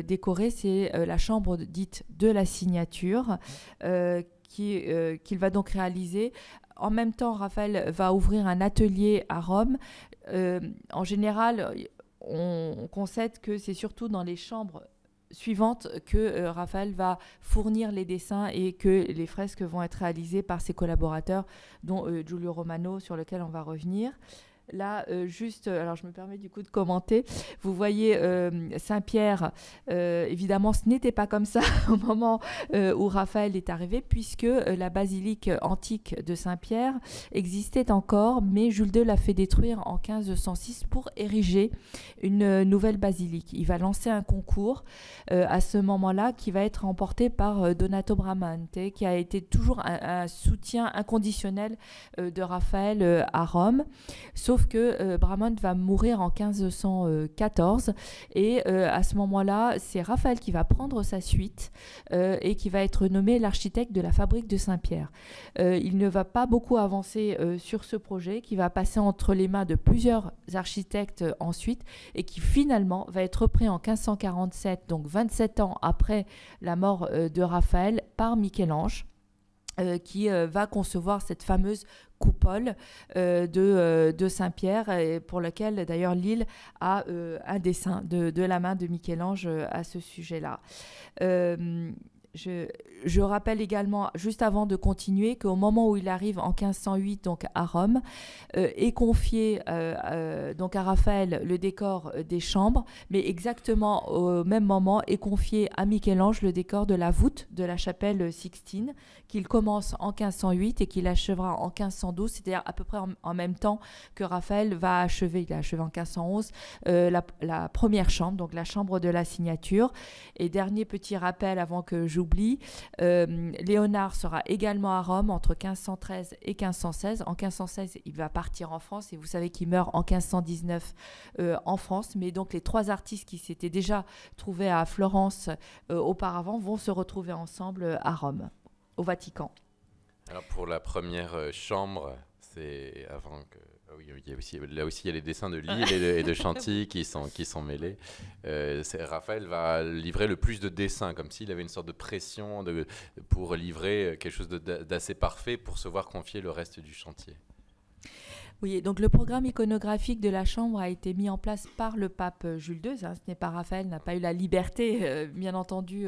décorer, c'est la chambre dite de la signature, qu'il va donc réaliser. En même temps, Raphaël va ouvrir un atelier à Rome. En général, on concède que c'est surtout dans les chambres suivante que Raphaël va fournir les dessins et que les fresques vont être réalisées par ses collaborateurs, dont Giulio Romano, sur lequel on va revenir. Là, alors je me permets du coup de commenter. Vous voyez Saint-Pierre, évidemment, ce n'était pas comme ça au moment où Raphaël est arrivé, puisque la basilique antique de Saint-Pierre existait encore, mais Jules II l'a fait détruire en 1506 pour ériger une nouvelle basilique. Il va lancer un concours à ce moment-là qui va être remporté par Donato Bramante, qui a été toujours un soutien inconditionnel de Raphaël à Rome. Sauf que Bramante va mourir en 1514 et à ce moment-là, c'est Raphaël qui va prendre sa suite et qui va être nommé l'architecte de la fabrique de Saint-Pierre. Il ne va pas beaucoup avancer sur ce projet, qui va passer entre les mains de plusieurs architectes ensuite et qui finalement va être repris en 1547, donc 27 ans après la mort de Raphaël, par Michel-Ange. Qui va concevoir cette fameuse coupole de Saint-Pierre, et pour laquelle d'ailleurs Lille a un dessin de la main de Michel-Ange à ce sujet-là. Je rappelle également, juste avant de continuer, qu'au moment où il arrive en 1508 donc à Rome, est confié donc à Raphaël le décor des chambres, mais exactement au même moment est confié à Michel-Ange le décor de la voûte de la chapelle Sixtine, qu'il commence en 1508 et qu'il achèvera en 1512, c'est-à-dire à peu près en même temps que Raphaël va achever, il a achevé en 1511, la première chambre, donc la chambre de la signature. Et dernier petit rappel avant que j'oublie, Léonard sera également à Rome entre 1513 et 1516. En 1516, il va partir en France et vous savez qu'il meurt en 1519 en France. Mais donc les trois artistes qui s'étaient déjà trouvés à Florence auparavant vont se retrouver ensemble à Rome, au Vatican. Alors pour la première chambre, c'est avant que Oui, là aussi, il y a les dessins de Lille et de Chantilly qui sont mêlés. Raphaël va livrer le plus de dessins, comme s'il avait une sorte de pression pour livrer quelque chose d'assez parfait pour se voir confier le reste du chantier. Oui, donc le programme iconographique de la Chambre a été mis en place par le pape Jules II. Ce n'est pas Raphaël, n'a pas eu la liberté, bien entendu,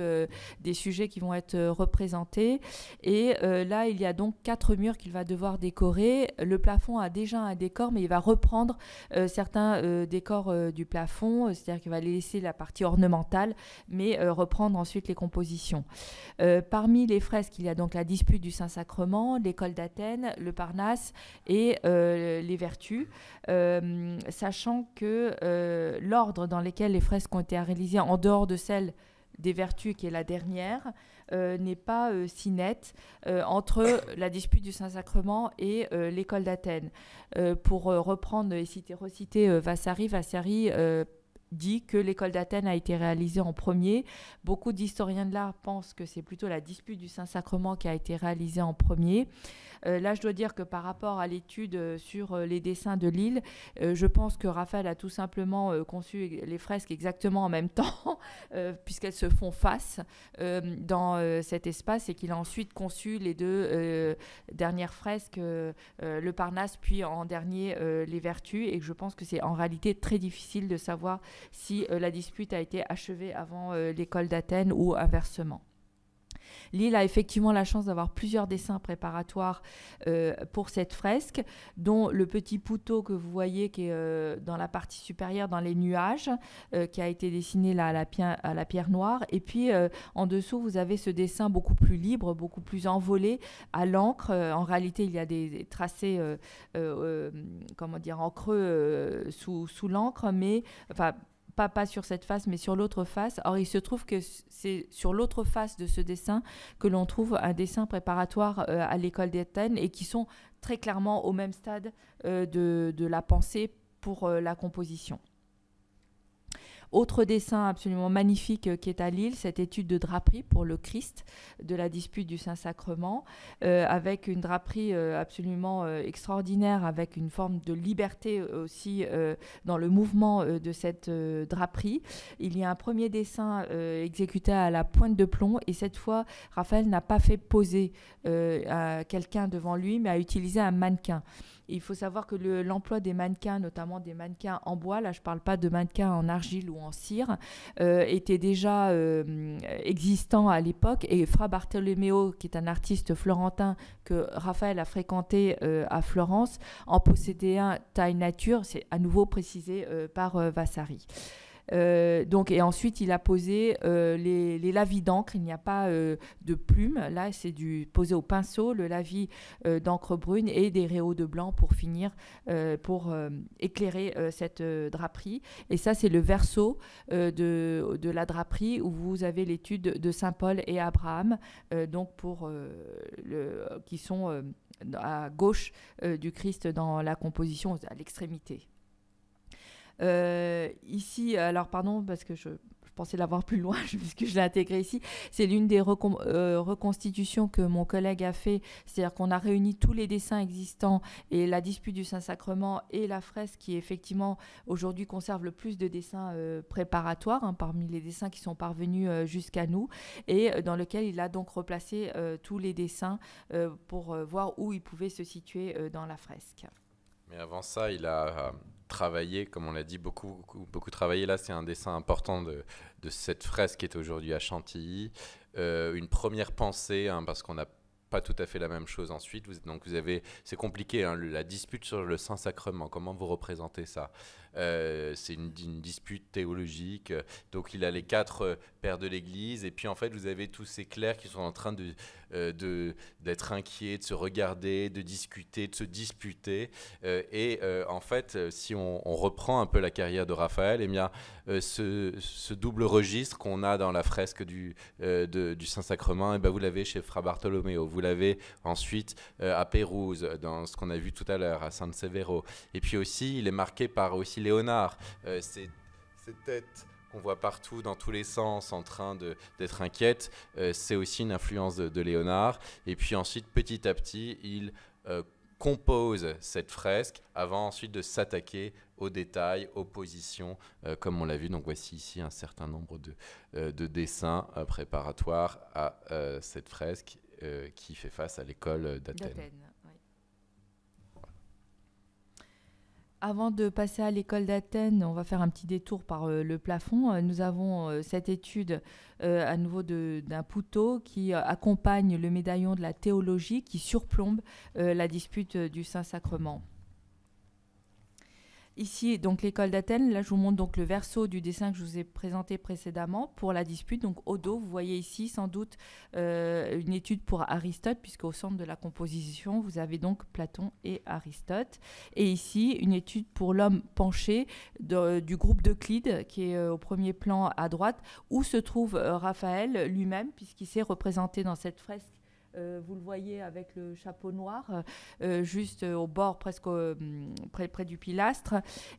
des sujets qui vont être représentés. Et là, il y a donc 4 murs qu'il va devoir décorer. Le plafond a déjà un décor, mais il va reprendre certains décors du plafond, c'est-à-dire qu'il va laisser la partie ornementale, mais reprendre ensuite les compositions. Parmi les fresques, il y a donc la dispute du Saint-Sacrement, l'école d'Athènes, le Parnasse et les Vertus, sachant que l'ordre dans lequel les fresques ont été réalisées, en dehors de celle des Vertus, qui est la dernière, n'est pas si net entre la dispute du Saint-Sacrement et l'école d'Athènes. Pour reprendre et reciter Vasari dit que l'école d'Athènes a été réalisée en premier. Beaucoup d'historiens de l'art pensent que c'est plutôt la dispute du Saint-Sacrement qui a été réalisée en premier. Là, je dois dire que par rapport à l'étude sur les dessins de Lille, je pense que Raphaël a tout simplement conçu les fresques exactement en même temps, puisqu'elles se font face dans cet espace, et qu'il a ensuite conçu les 2 dernières fresques, le Parnasse, puis en dernier les Vertus, et que je pense que c'est en réalité très difficile de savoir si la dispute a été achevée avant l'école d'Athènes ou inversement. Lille a effectivement la chance d'avoir plusieurs dessins préparatoires pour cette fresque, dont le petit poutot que vous voyez qui est dans la partie supérieure, dans les nuages, qui a été dessiné là, à la pierre noire. Et puis en dessous, vous avez ce dessin beaucoup plus libre, beaucoup plus envolé, à l'encre. En réalité, il y a des tracés en creux sous l'encre, mais enfin, pas sur cette face, mais sur l'autre face. Or, il se trouve que c'est sur l'autre face de ce dessin que l'on trouve un dessin préparatoire à l'école d'Athènes, et qui sont très clairement au même stade de la pensée pour la composition. Autre dessin absolument magnifique qui est à Lille, cette étude de draperie pour le Christ de la dispute du Saint-Sacrement, avec une draperie absolument extraordinaire, avec une forme de liberté aussi dans le mouvement de cette draperie. Il y a un premier dessin exécuté à la pointe de plomb, et cette fois, Raphaël n'a pas fait poser quelqu'un devant lui, mais a utilisé un mannequin. Il faut savoir que l'emploi des mannequins, notamment des mannequins en bois, là je ne parle pas de mannequins en argile ou en cire, était déjà existant à l'époque. Et Fra Bartolomeo, qui est un artiste florentin que Raphaël a fréquenté à Florence, en possédait un taille nature, c'est à nouveau précisé par Vasari. Et ensuite il a posé les lavis d'encre. Il n'y a pas de plumes, là c'est posé au pinceau, le lavis d'encre brune et des réaux de blanc pour finir, pour éclairer cette draperie. Et ça c'est le verso de la draperie, où vous avez l'étude de Saint Paul et Abraham, qui sont à gauche du Christ dans la composition, à l'extrémité. Ici, alors pardon, parce que je pensais l'avoir plus loin, puisque je l'ai intégré ici, c'est l'une des reconstitutions que mon collègue a fait, c'est-à-dire qu'on a réuni tous les dessins existants, et la dispute du Saint-Sacrement et la fresque qui effectivement aujourd'hui conserve le plus de dessins préparatoires, parmi les dessins qui sont parvenus jusqu'à nous, et dans lequel il a donc replacé tous les dessins pour voir où ils pouvaient se situer dans la fresque. Mais avant ça, il a travaillé, comme on l'a dit, beaucoup travaillé. Là, c'est un dessin important de cette fresque qui est aujourd'hui à Chantilly. Une première pensée, parce qu'on n'a pas tout à fait la même chose ensuite. C'est compliqué, la dispute sur le Saint-Sacrement. Comment vous représentez ça ? C'est une dispute théologique. Donc, il a les 4 pères de l'Église. Et puis, en fait, vous avez tous ces clercs qui sont en train d'être inquiets, de se regarder, de discuter, de se disputer. En fait, si on reprend un peu la carrière de Raphaël, eh bien, ce double registre qu'on a dans la fresque du Saint-Sacrement, eh bien, vous l'avez chez Fra Bartolomeo. Vous l'avez ensuite à Pérouse, dans ce qu'on a vu tout à l'heure, à San Severo. Et puis aussi, il est marqué par aussi Léonard. Ces têtes qu'on voit partout, dans tous les sens, en train d'être inquiète, c'est aussi une influence de Léonard. Et puis ensuite, petit à petit, il compose cette fresque avant ensuite de s'attaquer aux détails, aux positions, comme on l'a vu. Donc voici ici un certain nombre de dessins préparatoires à cette fresque qui fait face à l'école d'Athènes. Avant de passer à l'école d'Athènes, on va faire un petit détour par le plafond. Nous avons cette étude à nouveau d'un Poutot qui accompagne le médaillon de la théologie qui surplombe la dispute du Saint-Sacrement. Ici, donc l'école d'Athènes, là je vous montre donc le verso du dessin que je vous ai présenté précédemment pour la dispute. Donc au dos, vous voyez ici sans doute une étude pour Aristote, puisqu'au centre de la composition, vous avez donc Platon et Aristote. Et ici, une étude pour l'homme penché du groupe d'Euclide, qui est au premier plan à droite, où se trouve Raphaël lui-même, puisqu'il s'est représenté dans cette fresque. Vous le voyez avec le chapeau noir, juste au bord, presque près du pilastre.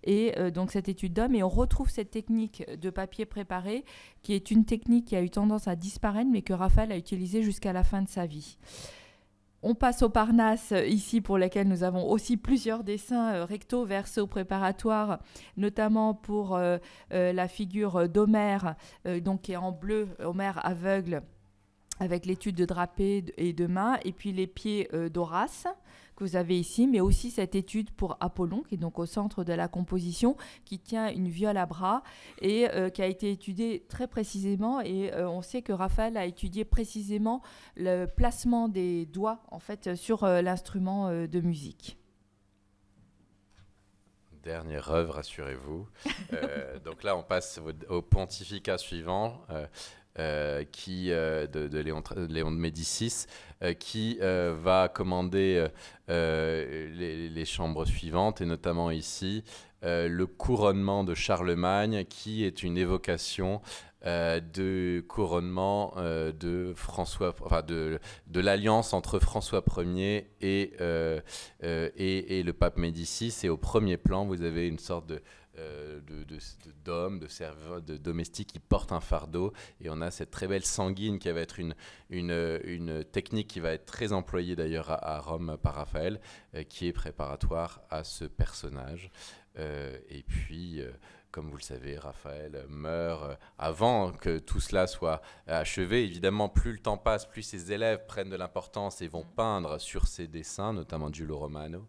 Et donc cette étude d'homme. Et on retrouve cette technique de papier préparé, qui est une technique qui a eu tendance à disparaître, mais que Raphaël a utilisée jusqu'à la fin de sa vie. On passe au Parnasse, ici, pour lesquels nous avons aussi plusieurs dessins recto, verso, préparatoires, notamment pour la figure d'Homère, donc qui est en bleu, Homère aveugle, avec l'étude de drapé et de main, et puis les pieds d'Horace, que vous avez ici, mais aussi cette étude pour Apollon, qui est donc au centre de la composition, qui tient une viole à bras, et qui a été étudiée très précisément, et on sait que Raphaël a étudié précisément le placement des doigts, en fait, sur l'instrument de musique. Dernière œuvre, rassurez-vous. Donc là, on passe au pontificat suivant, de Léon de Médicis, qui va commander les chambres suivantes, et notamment ici le couronnement de Charlemagne, qui est une évocation de couronnement de François, enfin de l'alliance entre François Ier et le pape Médicis. Et au premier plan, vous avez une sorte d'hommes, de serveurs, de domestiques qui portent un fardeau, et on a cette très belle sanguine qui va être une technique qui va être très employée d'ailleurs à Rome par Raphaël, qui est préparatoire à ce personnage. Et puis, comme vous le savez, Raphaël meurt avant que tout cela soit achevé. Évidemment, plus le temps passe, plus ses élèves prennent de l'importance et vont peindre sur ses dessins, notamment Giulio Romano.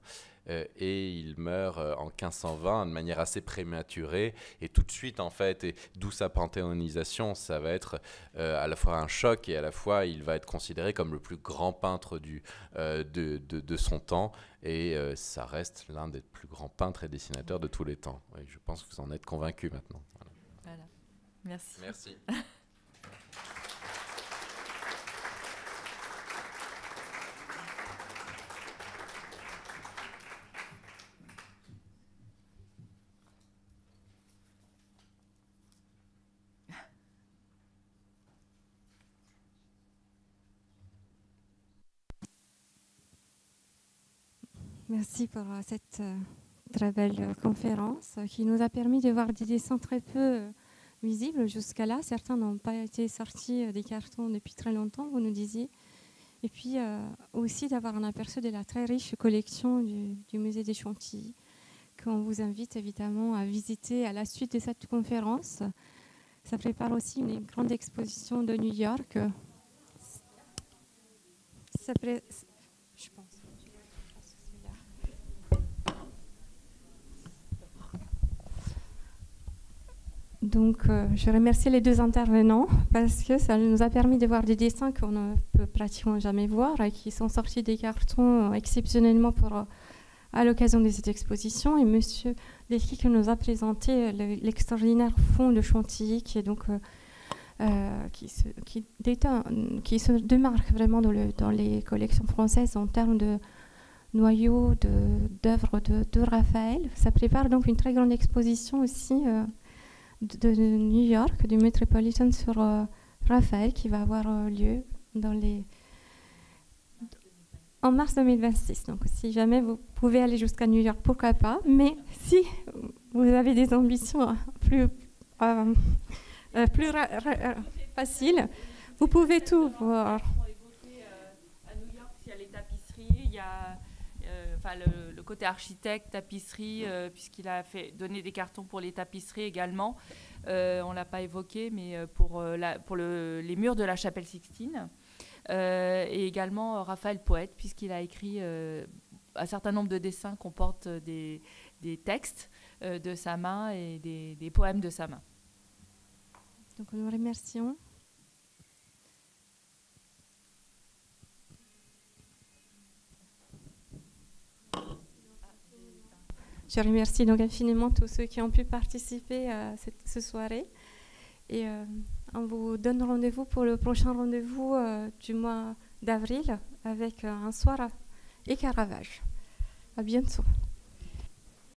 Et il meurt en 1520 de manière assez prématurée, et tout de suite en fait, et d'où sa panthéonisation, ça va être à la fois un choc, et à la fois il va être considéré comme le plus grand peintre de son temps, et ça reste l'un des plus grands peintres et dessinateurs de tous les temps. Et je pense que vous en êtes convaincus maintenant. Voilà. Merci. Merci. Merci pour cette très belle conférence qui nous a permis de voir des dessins très peu visibles jusqu'à là. Certains n'ont pas été sortis des cartons depuis très longtemps, vous nous disiez. Et puis aussi d'avoir un aperçu de la très riche collection du musée des Chantilly, qu'on vous invite évidemment à visiter à la suite de cette conférence. Ça prépare aussi une grande exposition de New York. Je pense. Donc, je remercie les deux intervenants parce que ça nous a permis de voir des dessins qu'on ne peut pratiquement jamais voir et qui sont sortis des cartons exceptionnellement à l'occasion de cette exposition. Et M. Delki qui nous a présenté l'extraordinaire fond de Chantilly qui est donc qui se démarque vraiment dans les collections françaises en termes de noyaux d'œuvres de Raphaël. Ça prépare donc une très grande exposition aussi de New York, du Metropolitan sur Raphaël, qui va avoir lieu en mars 2026. Donc si jamais vous pouvez aller jusqu'à New York, pourquoi pas. Mais si vous avez des ambitions plus faciles, vous pouvez tout voir. À New York, il y a les tapisseries, il y a enfin, le côté architecte, tapisserie, puisqu'il a donné des cartons pour les tapisseries également. On ne l'a pas évoqué, mais pour les murs de la chapelle Sixtine. Et également Raphaël Poète, puisqu'il a écrit un certain nombre de dessins comportent des textes de sa main et des poèmes de sa main. Donc nous remercions. Je remercie donc infiniment tous ceux qui ont pu participer à cette soirée. Et on vous donne rendez-vous pour le prochain rendez-vous du mois d'avril avec un soir et Caravage. À bientôt.